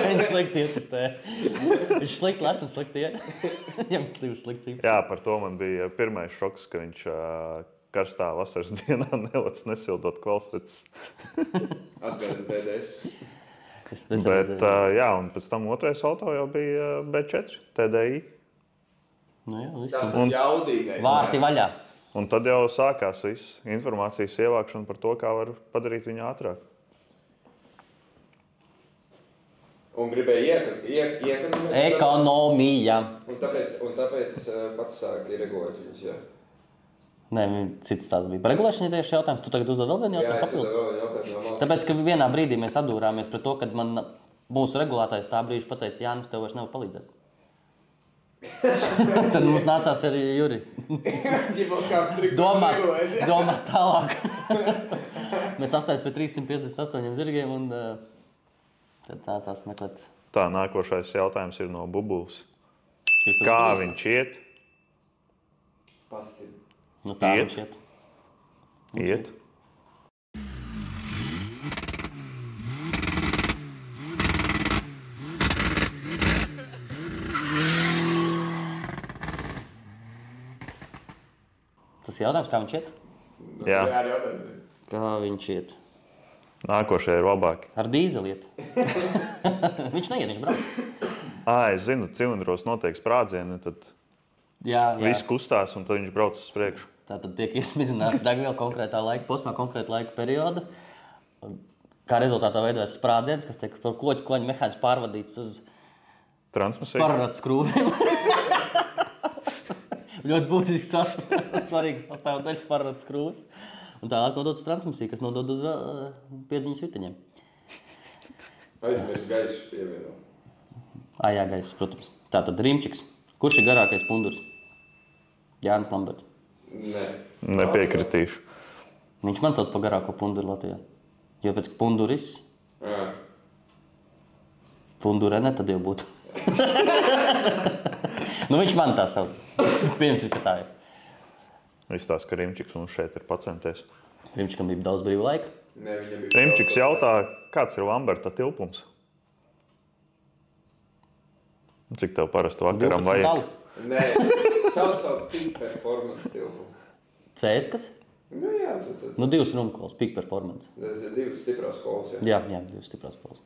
Viņš slikti ietestē. Viņš slikti lec un slikti iet. Viņam kļūst slikti. Jā, par to man bija pirmais šoks, ka viņš karstā vasaras dienā nelec nesildot kvalsvecs. Atgādina TDS. Bet, jā, un pēc tam otrais auto jau bija B4, TDI. Nu jā, viss. Tas jaudīgais. Vārti vaļā. Un tad jau sākās viss informācijas ievākšana par to, kā var padarīt viņu ātrāk. Un gribēja iekonomēt. Ekonomija. Un tāpēc pats sāka regulēt viņus, jā. Nē, cits tās bija. Par regulēšanu ir tieši jautājums. Tu tagad uzdod vēl vienu Jā, jautājumu es papildus? vēl jautājumu. Tāpēc, ka vienā brīdī mēs atdūrāmies pret to, kad man mūsu regulātājs tā brīža pateica, Jānis, tev vairs nevar palīdzēt. Tad mums nācās arī Juri. Domāt tālāk. Mēs apstājām pie 358 zirgiem un tad nācās meklēt. Tā, nākošais jautājums ir no Bubuls. Kā viņš iet? Pasacīt. Nu tā Iet. viņš iet. Iet. Tas ir jautājums, kā viņš iet? Jā. Kā viņš iet? Nākošie ir labāki. Ar dīzeli iet. Viņš neiet, viņš brauc. Es zinu, cilindros notiek sprādzieni, tad Jā. viss kustās un tad viņš brauc uz priekšu. Tātad tiek iesmidzināta degviela konkrētā laika posmā, konkrēta laika perioda. Kā rezultātā veidojas sprādziens, kas tiek par kloķu mehānismu pārvadīts uz Transmisija. sparratu skrūvēm. Ļoti būtisks svarīgs sastāvdaļas sparratu skrūves. Un tālāk nodod uz transmisiju, kas nodod uz piedziņas viteņiem. Aizmirst gaisu pievienot. Jā, gaiss, protams. Tātad Rimčiks. Kurš ir garākais pundurs? Jānis Lamberts. Nē. Nepiekritīšu. Viņš man sauc par garāko punduru Latvijā. Jo pēc punduris, pundurene, tad jau būtu. Viņš man tā sauc. Pieņemsim, ka tā ir. Izstāst, ka Rimčiks mums šeit ir pacenties. Rimčikam bija daudz brīva laika. Nē, viņam bija... Rimčiks jautā, kāds ir Lamberta tilpums? Cik tev parasti vakaram 12 vajag? talu. Nē, savu peak performance tilpu. Cēskas? Jā, tad. 2 rumkols, peak performance. Tas ir 2 stiprās skolas, jā. Jā, 2 stiprās kols.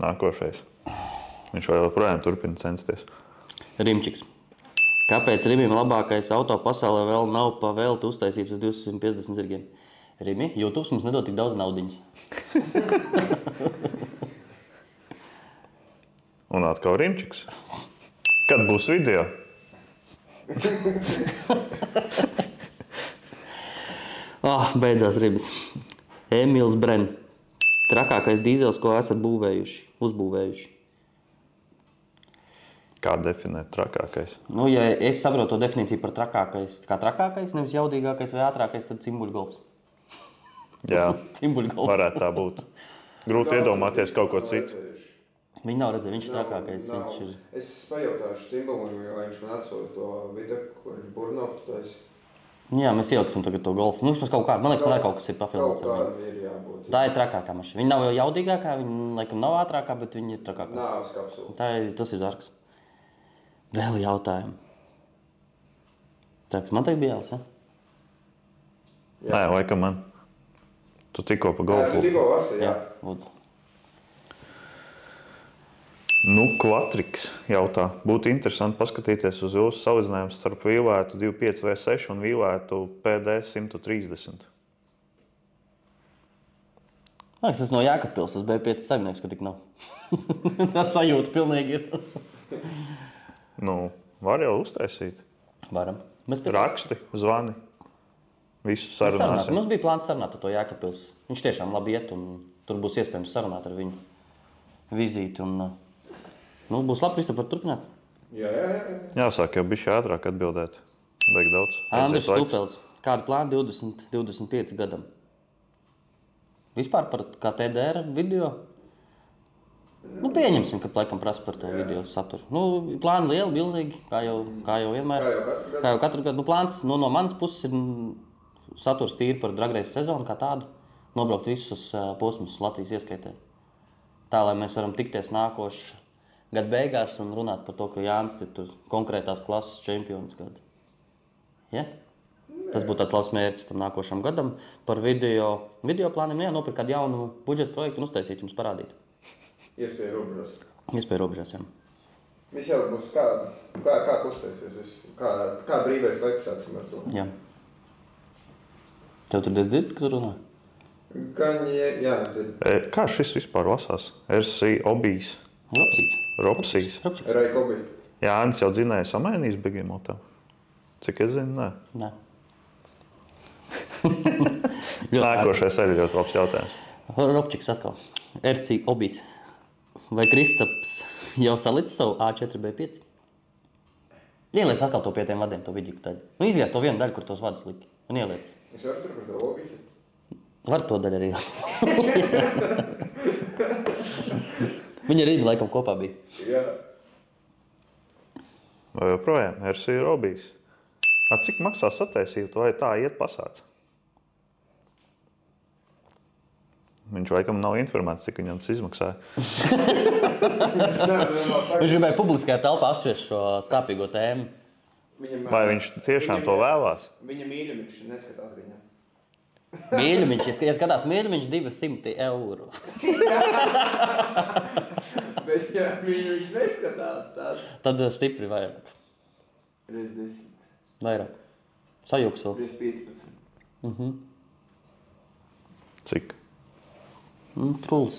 Nākošais. Viņš vēl joprojām turpina censties. Rimčiks. Kāpēc Rimim labākais auto pasaulē vēl nav pa velti uztaisīts uz 250 zirgiem? Rimi, YouTube mums nedod tik daudz naudiņas. Un atkal Rimčiks. Kad būs video? Beidzās Rimis. Emīls Bren. Trakākais dīzels, ko esat uzbūvējuši. Kā definēt trakākais? Ja es saprotu to definīciju par trakākais, kā trakākais, nevis jaudīgākais vai ātrākais, tad cimbuļgolfs. Jā, Cimbuļgolfs. varētu tā būt. Grūti iedomāties kaut ko citu. Viņi nav redzējuši, viņš ir trakākais. Viņš ir... Es pajautāšu Cimbulim, jo viņš man atsūta to video, ko viņš burnotu. Jā, mēs ieliksim tagad to golfu. Man liekas, man arī kaut kas ir pafilmots. Kaut kāda ir jābūt. Tā ir trakākā mašīna. Viņa nav jaudīgākā, viņa laikam nav ātrākā, bet viņa ir trakākā. Nāves kapsula. Tas ir zarks. Vēl jautājumi. Tā, kas man teikt bija jāls, ja? Nē, laikam man. Tu tikko pa golfu. Tu tikko vasi, jā. Lūdzu. Kvatriks jautā. Būtu interesanti paskatīties uz jūsu salīdzinājumu starp vīlētu 25 V6 un vīlētu PD 130. Tas no Jākapils, tas B5 saimnieks, ka tik nav. Tā sajūta pilnīgi ir. Var jau uztaisīt. Varam. Raksti, zvani. Visu sarunāsim. Mums bija plāns sarunāt ar to Jākapils. Viņš tiešām labi iet un tur būs iespējams sarunāt ar viņu vizīti. Būs labi, Kristap, var turpināt. Jā. Jāsāk jau bišķi ātrāk atbildēt. Vajag daudz. Andris Stupels. Kādu plānu 20-25 gadam? Vispār par kā TDR video? Pieņemsim, ka laikam prasa par to video saturu. Plāni lieli, milzīgi, kā jau vienmēr. Kā jau katru gadu. Plāns no manas puses ir saturs tīri par Drag Race sezonu kā tādu. Nobraukt visus posmus Latvijas ieskaitē. Tā, lai mēs varam tikties nākošu gadu beigās un runāt par to, ka Jānis ir tur konkrētās klases čempions gadu. Ja? Tas būtu tāds labs mērķis tam nākošam gadam. Par video plāniem nopirkt kādu jaunu budžeta projektu un uztaisīt jums parādīt. Iespēja robežās. Iespēja robežās, jā. Viss jau būs kā kustēsies, kā brīvais laiks sāksim ar to. Jā. Tev tur dzird, kad runā? Gan jānedzird. Kā šis vispār lasās? RC Obijs. Ropsīs. Raikobi. Jānis jau dzinēja samainījis Begimotā. Cik es zinu, nē. Nākošais arī ļoti labs jautājums. Ropčiks atkal. RC Obijs. Vai Kristaps jau salicis savu A4, B5? Ieliec atkal to pie tiem vadiem, to video daļu. Izliec to vienu daļu, kur tos vadus liki. Un ieliec. Es varu tur par to logiku? Var to daļu arī. Viņa arī laikam kopā bija. Jā. Vai joprojām? RC Obijs. Cik maksā sataisīt, vai tā iet pasāc? Viņš laikam nav informēts, cik viņam tas izmaksāja. Viņš gribēja publiskajā telpā apspriest šo sāpīgo tēmu. Vai viņš tiešām to vēlās? Viņa mīļa, viņš neskatās viņam. Mīļumiņš, ja skatās mīļumiņš 200 eiro. Bet, ja viņš neskatās tās, Tad stipri vairāk. reiz 10, Vairāk. Sajūgs vēl. reiz 15. Cik? Trulis.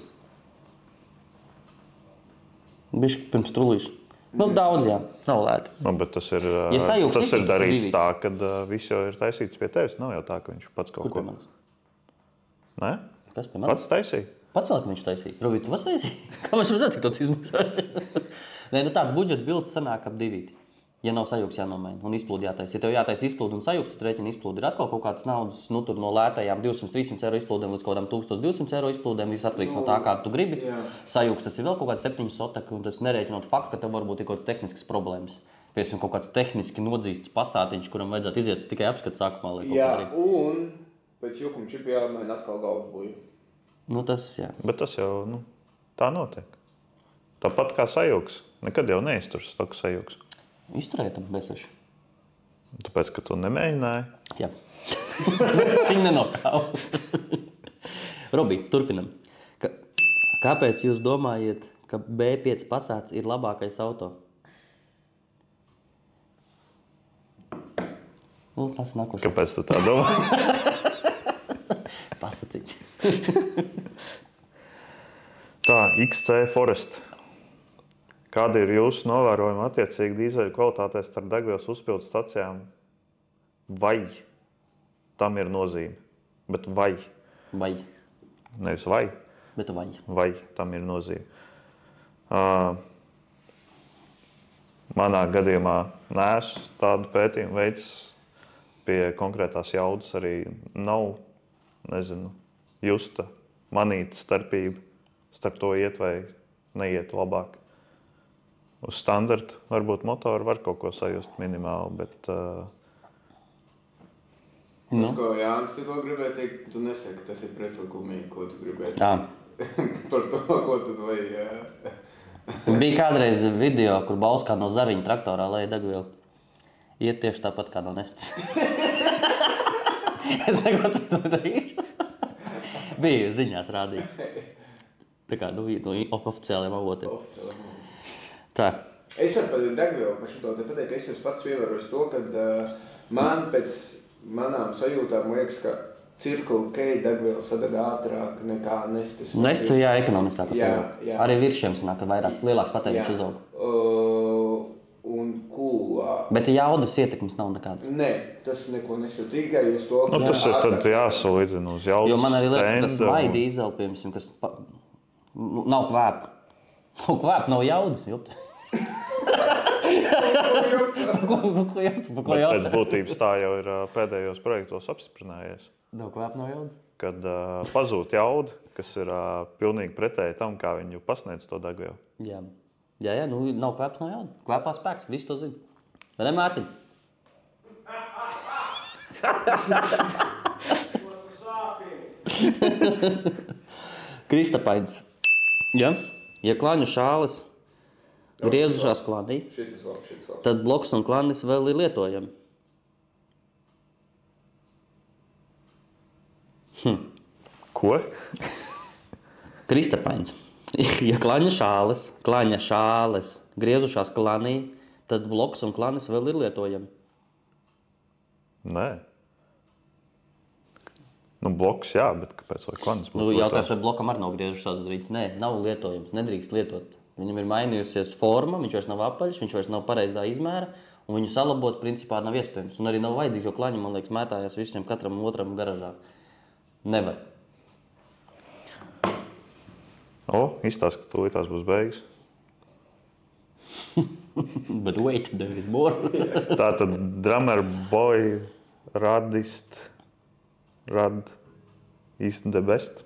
Bišķi pirms trulīša. Nu, daudz, jā. Nav lēti. Nu, bet tas ir, Ja sajūgs tas ir netīk, tas darīts divīgs. tā, kad viss jau ir taisīts pie tevis. Nav jau tā, ka viņš pats kaut Kur pie ko... manis? Nē? Kas pie manis? Pats taisīja? Pats vēl, ka viņš taisīja. Robīt, tu pats taisīja? Kā viņš redzēt, cik tāds izmaksā? Nē, nu tāds budžeta bilds sanāk ap 2. Ja nav sajūgs jānomaina un izplūdi jātaisa. Ja tev jātaisa izplūdi un sajūgs, tad rēķina izplūdi ir atkal kaut kāds naudas, nu tur no lētajām 200-300 eiro izplūdēm līdz kaut kādām 1200 eiro izplūdēm. Viss atkarīgs no tā, kādu tu gribi. Jā. Sajūgs tas ir vēl kaut kāds 7 sotaki un tas nerēķinot faktu, ka tev varbūt ir kaut kāds tehnisks problēmas. Piemēram, kaut kāds tehniski nodzīsts pasātiņš, kuram vajadzētu iziet tikai apskats sākumā, lai kaut Jā, kā darītu. un pēc jukuma čipa jāmaina atkal galvas buļu. Nu tas, jā. Bet tas jau, nu, tā notiek. Tāpat kā sajūgs. Nekad jau neizturs stoku sajūgs. Izturētam beseši. Tāpēc, ka tu nemēģināji. Jā. Tāpēc, ka viņi nenokāva. Robīts, turpinam. Kāpēc jūs domājat, ka B5 Passats ir labākais auto? Nu, tas nākošais. Kāpēc tu tā domā? Pasaciņš. Tā, XC Forest. Kādi ir jūsu novērojumi attiecīgi dīzeļu kvalitātē starp degvielas uzpildes stacijām? Vai tam ir nozīme? Bet vai? Vai, Nevis vai, bet vai. vai tam ir nozīme. Manā gadījumā neesmu tādu pētījumu veids pie konkrētās jaudas arī nav, nezinu, justa, manīta starpība starp to iet vai neiet labāk. Uz standarta varbūt motoru var kaut ko sajust minimāli, bet Tas, ko Jānis tikko gribēja teikt, tu nesaki, tas ir pretlikumīgi, ko tu gribēji Jā. teikt. Par to, ko tu vai... Bija kādreiz video, kur Bauskā no Zariņa traktorā lēja degvielu. Iet tieši tāpat kā no Nestas. Es neko citu nedarīšu. Bija ziņās rādīt. Tā kā no oficiāliem avotiem. Tā. Es varu par degvielu par šito te pateikt, ka es esmu pats ievērojis to, ka man pēc manām sajūtām liekas, ka Circle K degviela sadeg ātrāk nekā Nestas. Nesta, jā, ekonomiskāk. Jā, jā. Arī virsšiem sanāk, ka lielāks patēriņš uzaug. Un kūlā. Bet jaudas ietekmes nav nekādas. Nē, tas neko nesot tikai uz to, nu, tas ir tad jāsalīdzina uz jaudas. Jo man arī liekas, ka tas stenda vai un- dīzel, piemēram, kas nav kvēpa. Nav kvēpa, nav jaudas. Jupt. Ko Bet pēc jautā? būtības tā jau ir pēdējos projektos apstiprinājies. Nav kvēpa, nav jaudas. Kad pazūd jauda, kas ir pilnīgi pretēji tam, kā viņu pasniedz to degvielu. Jā, jā, nu nav kvēps, nav jauda. Kvēpā spēks, visi to zina. Vai ne, Mārtiņ? Kristapains. Ja? Ja klaņu šāles griezušās klanī, Šitas labi. tad bloks un klanis vēl ir lietojami. Ko? Kristapains. Ja klaņa šāles griezušās klanī, tad bloks un klanis vēl ir lietojami. Nē. Nu, bloks, jā, bet kāpēc vai klanis būtu Nu, jautājums, lietojams? vai blokam arī nav griezušās zrīti? Nē, nav lietojams, nedrīkst lietot. Viņam ir mainījusies forma, viņš vairs nav apaļš, viņš vairs nav pareizā izmēra, un viņu salabot principā nav iespējams. Un arī nav vajadzīgs, jo klaņi, man liekas, mētājās visiem katram otram garažā. Nevar. Izstāst, ka tūlītās būs beigas. But wait, there is more. Tā tad drummer boy rad īsti the best.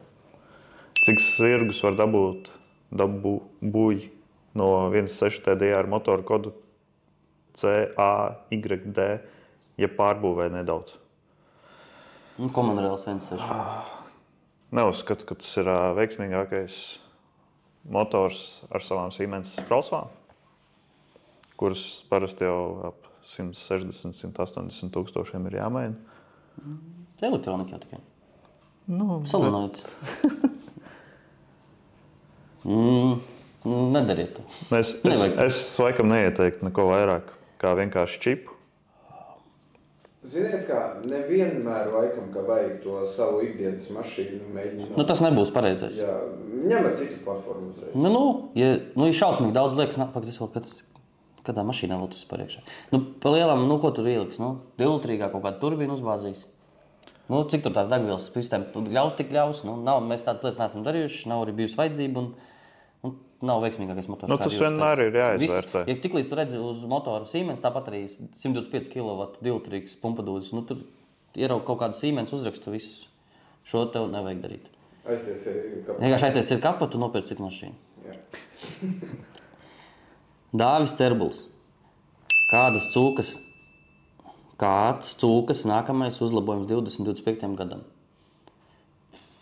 Cik zirgus var dabūj no 1.6 TDI ar motoru kodu CAYD, ja pārbūvē nedaudz. Common-Rails 1.6. Neuzskatu, ka tas ir veiksmīgākais motors ar savām Siemens Krauslām, kuras parasti jau ap 160–180 tūkstošiem ir jāmaina. Elektronika jau tikai. Solenoids. Nedariet to. Es laikam neieteiktu neko vairāk, kā vienkārši čipu. Ziniet kā, nevienmēr laikam, ka vajag to savu ikdienas mašīnu mēģināt. Tas nebūs pareizais. Jā, ņemat citu platformu uzreiz. Ja šausmīgi daudz liekas, kādā mašīnā vēl tas par iekšā. Pa lielam, ko tur ieliks? 2-litrīgā kaut kāda turbīna uzbāzīs. Cik tur tās degvielas sistēma ļaus, tik ļaus. Mēs tādas lietas neesam darījuši, nav arī bijusi vajadzība un nav veiksmīgākais motors. Tas vienmēr ir jāizvērtē. Ja tiklīdz tu redzi uz motora Siemens, tāpat arī 125 kW 2-litrīgs pumpadūzis, tur ieraug kaut kādu Siemens uzrakstu, viss šo tev nevajag darīt. Aiztaisiet kapatu, nopērc citu mašīnu. Dāvis Cerbuls. Kāds cūkas nākamais uzlabojums 2025. gadam?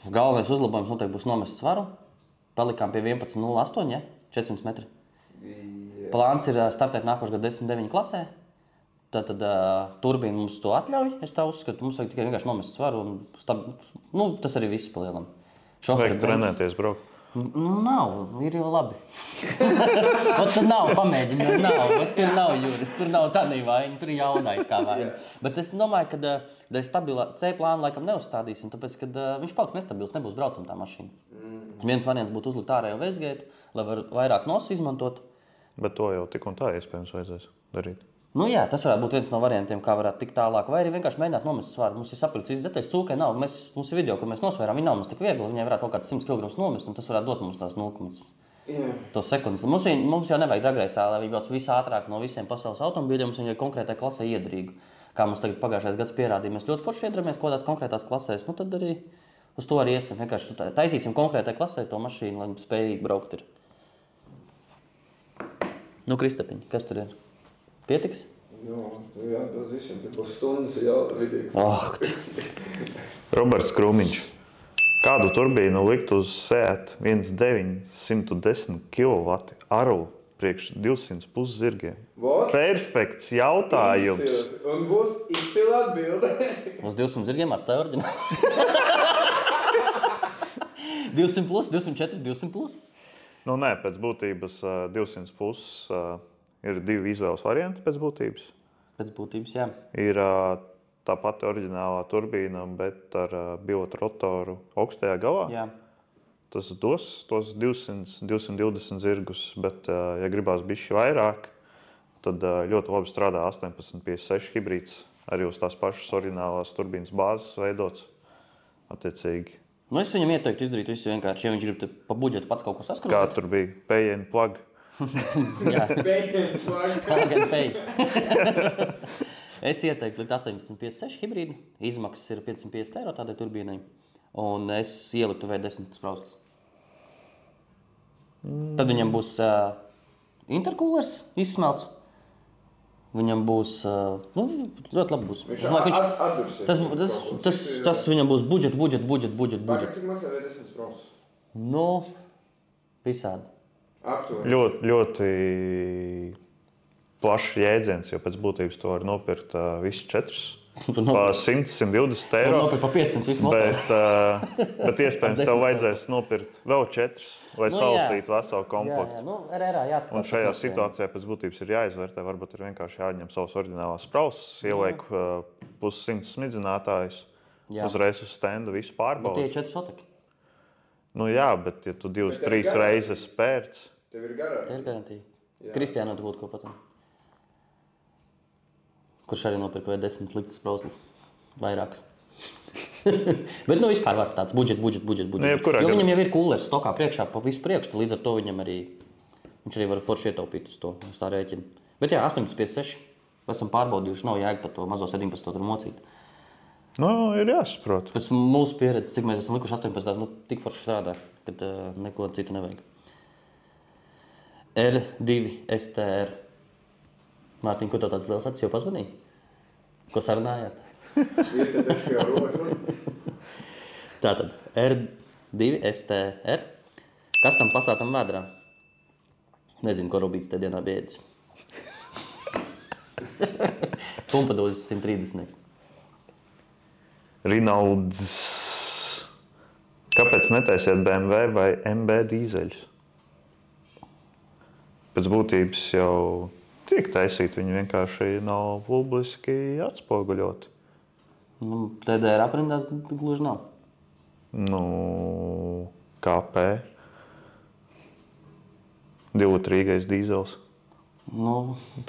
Galvenais uzlabojums noteikti būs nomest svaru. Palikām pie 11.08, ja? 400 metri. Plāns ir startēt nākošu gadu 10.9 klasē. Tad turbīna mums to atļauj. Es tā uzskatu, mums vajag tikai vienkārši nomest svaru. Tas arī viss palielam. Vajag trenēties, braukt. Nav, ir jau labi. Tur nav, pamēģini, tur nav jūras, tur nav tādā vaina, tur ir jaunai kā vaina. Bet es domāju, ka dēļ stabilā C plānu laikam neuzstādīsim, tāpēc, ka viņš paliks nestabils, nebūs braucam tā mašīna. Viens variants būtu uzlikt ārējo Westgate, lai var vairāk nosu izmantot. Bet to jau tik un tā iespējams vajadzēs darīt. Tas varētu būt viens no variantiem, kā varētu tikt tālāk. Vai arī vienkārši mēģināt nomest svaru. Mums ir sapratts visas detaļas. Cūkai nav. Mums ir video, kur mēs nosvērām. Viņa nav mums tik viegli. Viņai varētu kaut kāds 100 kg nomest, un tas varētu dot mums tās 0,5 sekundes. Mums jau nevajag degreisā, lai viņi brauc visātrāk no visiem pasaules automobīļiem. Mums viņai konkrētai klasē iedrīgu. Kā mums tagad pagājušais gads pierādīja, mēs ļoti forši iedramies kaut kādās konkrētās klasēs. Tad arī uz to arī iesim. Vienkārši taisīsim konkrētai klasē to mašīnu, lai spējīgi braukt ir. Kristapiņ, kas tur ir? Pietiks? Jā, tas visiem būs stundas jau vidīgs. Roberts Krūmiņš. Kādu turbīnu likt uz Seat 1.9 110 kW arulu priekš 200 puszirgiem? Perfekts jautājums. Un būs izcila atbilde. Uz 200 zirgiem atstāja oriģināli. 200 plus, 204, 200 plus? Nē, pēc būtības 200 plus ir divi izvēles varianti pēc būtības. Pēc būtības, jā. Ir tā pati oriģinālā turbīna, bet ar bilotu rotoru augstajā galā. Jā. Tas dos tos 200, 220 zirgus, bet, ja gribās bišķi vairāk, tad ļoti labi strādā 1856 hibrīds, arī uz tās pašas oriģinālās turbīnas bāzes veidots attiecīgi. Es viņam ieteiktu izdarīt visu vienkārši, ja viņš grib pa budžetu pats kaut ko saskrūvēt. Kā tur bija? Pay and plug. Jā. Plug and pay. Es ieteiktu likt 1856 hibrīdu. Izmaksas ir 550 € tādai turbīnai. Un es ieliktu V10 spraustas. Tad viņam būs intercoolers izsmelts. Viņam būs, ļoti labi būs. Tas viņam būs budžet. Cik maksā V10 spraustas? Visādi. Ļoti plašs jēdziens, jo pēc būtības to var nopirkt visus 4. Pa 100, 120 €. Nopirkt pa 500 visu motoru. Bet iespējams tev vajadzēs nopirkt vēl 4, lai salasītu veselu komplektu. Un šajā situācijā pēc būtības ir jāizvērtē. Varbūt ir vienkārši jāņem savas oriģinālās spraustas, ieliek plus 100 smidzinātājus, uzreiz uz stendu visu pārbaudi. Tie ir 4 soteki. Jā, bet ja tu 2-3 reizes pērc. Tev ir garantija. Tev ir garantija. Kristiāna būtu ko patam. Kurš arī nopirka V10 sliktas spraustas. Vairākas. Bet vispār var tāds budžet. Jo viņam jau ir coolers stokā priekšā, pa visu priekšu, līdz ar to viņam arī, viņš arī var forši ietaupīt uz to, uz tā rēķina. Bet 1856 esam pārbaudījuši, nav jēga par to mazo 17 tur mocīt. Ir jāsaprot. Pēc mūsu pieredzes, cik mēs esam likuši 18, tik forši strādā, kad neko citu nevajag. R2 STR. Mārtiņ, ko tev tāds liels acis jau pazvanīja? Ko sarunājāt? Tātad, R2 STR. Kas tam pasātam vēdrā? Nezinu, ko Robīts te dienā bija ēdis. Pumpadūzes 130. Rinalds Kāpēc netaisiet BMW vai MB dīzeļus? Pēc būtības jau tiek taisīti, viņi vienkārši nav publiski atspoguļoti. TDR aprindās gluži nav. KP. 2-litrīgais dīzels.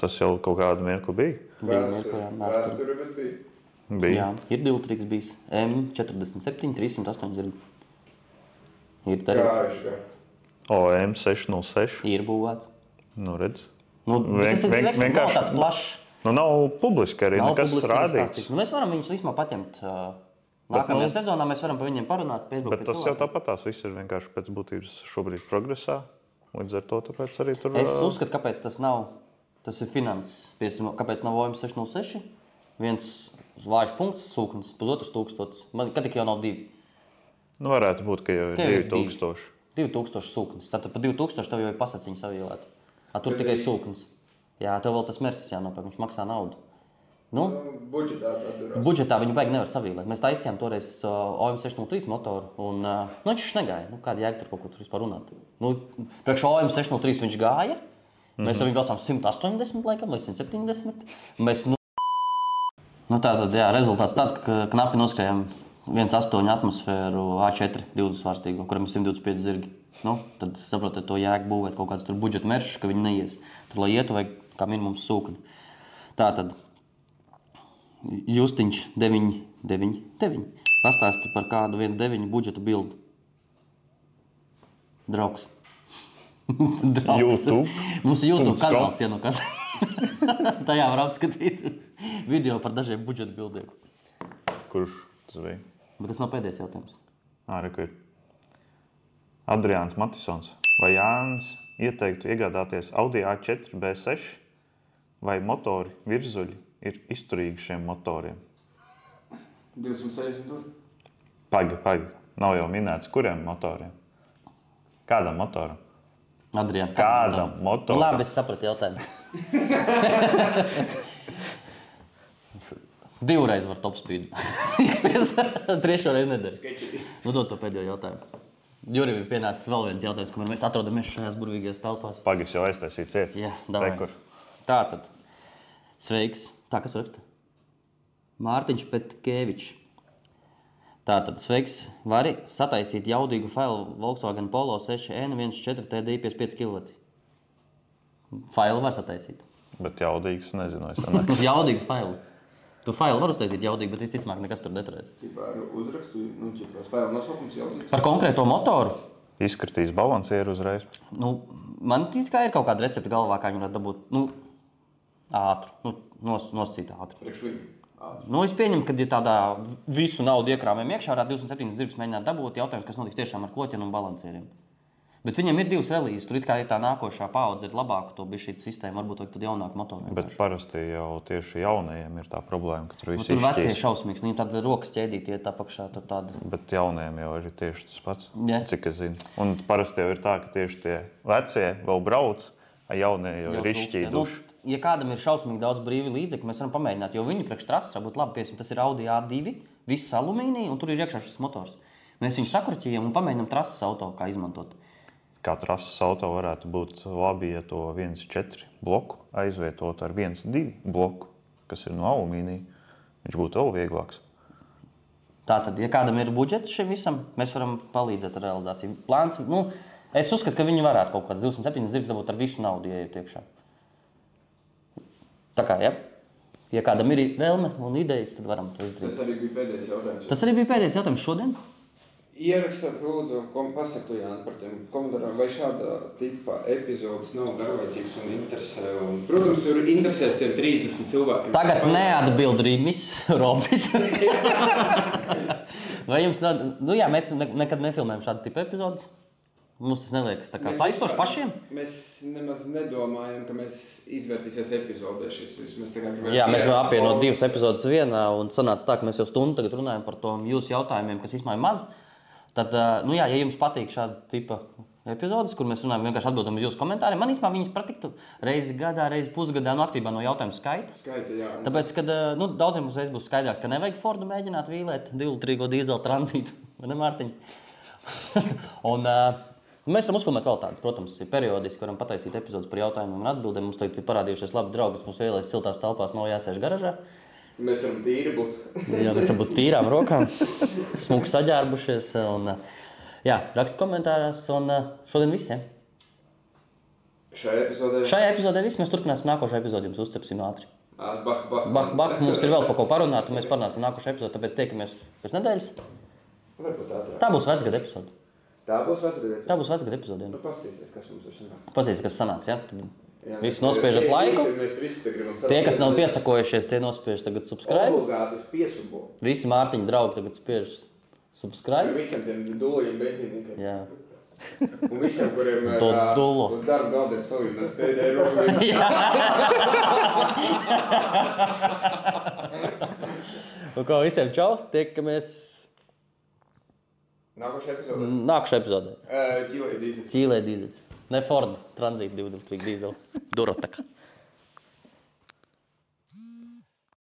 Tas jau kaut kādu mirkli bija. Vēsture, bet bija. Jā, ir 2-litrīgs bijis. M47, 308 zirgi. Ir darīts. M606. Ir būvēts. Redz. Tas ir vienkārši tāds plašs. Nav publiski arī nekas rādīts. Mēs varam viņus vismā paņemt. Nākamajā sezonā mēs varam par viņiem parunāt. Bet tas jau tāpatās viss ir vienkārši pēc būtības šobrīd progresā. Līdz ar to tāpēc arī tur... Es uzskatu, kāpēc tas nav. Tas ir finanses. Kāpēc nav OM606? Viens vājš punkts, sūknis, 1500. Man kad tik jau nav 2. Varētu būt, ka jau ir 2000. 2000 sūknis. Tātad pa 2000 tev jau ir pasaciņa savielēta. Tur tikai sūknis. Jā, tev vēl tas mersis jānopērk, viņš maksā naudu. Budžetā viņu baigi nevar savielēt. Mēs taisījām toreiz OM603 motoru un viņš negāja. Kāda jēga tur kaut ko tur vispār runāt? Priekš OM603 viņš gāja. Mēs ar viņu braucām 180 laikam, vai 170. Mēs, tātad, jā, rezultāts tāds, ka knapi noskrējām 1,8 atmosfēru A4 20 svārstīgo, kuram ir 125 zirgi. Tad saprotiet to jēgu būvēt kaut kāds tur budžeta meršs, ka viņi neies. Tur, lai ietu, vajag kā minimums sūkni. Tātad. Justiņš 999. Pastāsti par kādu 1.9 budžeta bildu. Draugs. YouTube. Mums ir YouTube kanāls, ja kas. Tajā var apskatīt video par dažiem budžeta bildiem. Kurš tas bija? Bet tas nav pēdējais jautājums. Reku ir. Adriāns Matisons. Vai Jānis ieteiktu iegādāties Audi A4 B6 vai motori virzuļi ir izturīgi šiem motoriem? 260 tur? Pagi. Nav jau minēts, kuriem motoriem? Kādam motoram? Adriān, kādam motoram? Labi, es sapratu jautājumu. 2 reizes var top speed. Izspies 3 reizi nedēļu. Dod to pēdējo jautājumu. Jurim ir pienācis vēl viens jautājums, kamēr mēs atrodamies šajās burvīgajās telpās. Pagis jau aiztaisīt ciet. Jā, davai. Tātad. Sveiks. Tā, kas raksta? Mārtiņš Petkevičs. Tātad, sveiks. Vari sataisīt jaudīgu failu Volkswagen Polo 6N 1.4 TDI 55 kW. Failu var sataisīt. Bet jaudīgs nezinu, es sanāku. Jaudīgu failu. Tu failu var uztaisīt jaudīgi, bet visticamāk nekas tur neturēs. Ar uzrakstu, failu nosaukums jaudīgs. Par konkrēto motoru? Izskatīs balansieru uzreiz. Man kā ir kaut kāda recepta galvā, kā viņi varētu dabūt, ātru, nosacīt ātru. Priekš viņu. Es pieņemu, ka ja tādā visu naudu iekrāmēm iekšā varētu 207 zirgus mēģināt dabūt, jautājums, kas notiks tiešām ar kloķiem un balansieriem. Bet viņam ir 2 relīzes, tur it kā ir tā nākošā paudze, ir labāka to bija šī sistēma, varbūt vajag tad jaunāku motoru. Bet parasti jau tieši jaunajiem ir tā problēma, ka tur viss ir šķīst. Tur vecie šausmīgs, viņi tāda rokas ķēdīti iet tā pakšā, tad tāda. Bet jaunajiem jau ir tieši tas pats, cik es zinu. Un parasti jau ir tā, ka tieši tie vecie vēl brauc, a jaunie jau ir izšķīduši. Ja kādam ir šausmīgi daudz brīvi līdzekļu, mēs varam pamēģināt, jo viņi priekš trases var būt labi. Piemēram, tas ir Audi A2, viss alumīnija, un tur ir iekšā šis motors. Mēs viņu sakruķījam un pamēģinām trases auto, kā izmantot. Kā trases auto varētu būt labi, ja to 1.4 bloku aizvietot ar 1.2 bloku, kas ir no alumīnija. Viņš būtu vēl vieglāks. Tātad, ja kādam ir budžets šim visam, mēs varam palīdzēt ar realizāciju. Plāns, es uzskatu, ka viņi varētu kaut kāds 207 zirgs dabūt ar visu naudu, ja iet iekšā. Tā kā, ja kādam ir vēlme un idejas, tad varam to izdarīt. Tas arī bija pēdējais jautājums. Tas arī bija pēdējais jautājums šodien? Ierakstāt, lūdzu, pasaka tu, Jāni, par tiem komentāriem, vai šāda tipa epizodes nav garlaicīgs un interesē. Un, protams, tur interesēs tiem 30 cilvēkiem. Tagad neatbild Rīmis, Robis. Vai jums nav, mēs nekad nefilmējam šādu tipu epizodes. Mums tas neliekas tā kā saistoši pašiem? Mēs nemaz nedomājam, ka mēs izvērtīsies epizodē šis viss. Mēs apvienot 2 epizodes vienā un sanāca tā, ka mēs jau stundu tagad runājam par to jūsu jautājumiem, kas īstenībā ir maz. Tad, ja jums patīk šāda tipa epizodes, kur mēs runājam, vienkārši atbildam uz jūsu komentāriem, man īstenībā viņas patiktu reizi gadā, reizi pusgadā, atkarībā no jautājumu skaita. Tāpēc, kad daudziem uzreiz būs skaidrāks, ka nevajag Fordu mēģināt vīlēt 2-litrīgo dīzela tranzītu, vai ne, Mārtiņ? Un mēs varam uzfilmēt vēl tādas, protams, periodiski varam pataisīt epizodes par jautājumiem un atbildēm. Mums tagad ir parādījušies labi draugi, kas mums ielaiž siltās telpās, nav jāsēž garažā. Mēs varam tīri būt. Jā, mēs varam būt tīrām rokām, smuki saģērbušies. Un, jā, raksta komentārās un šodien visiem. Šajā epizodē viss. Mēs turpināsim nākošo epizodi, jums uzcepsim ātri. Bah, mums ir vēl par ko parunāt, un mēs parunāsim nākošo epizodi, tāpēc tiekamies pēc nedēļas. Varbūt ātrāk. Tā būs vecgada epizode. Tā būs vecgada epizode? Tā būs vecgada epizode, jā. Nu, pastīsies, kas mums ir sanāks. Pastīsies, kas sanāks, jā? Visi nospiežat laiku. Mēs visi te gribam. Tie, kas nav piesakojušies, tie nospiež tagad subscribe. Obligāti es piesubo. Visi Mārtiņa draugi tagad spiež subscribe. Visiem tiem dulajiem benzīnīkiem. Jā. Un visiem, kuriem To dulu. uz darba galdiem salīdzinās tēdē rogu. Un ko, visiem čau, tiekamies Nākošajā epizodē. Ķīlē dīzels. Ne Ford Transit 2 dīzeli. Durotaka.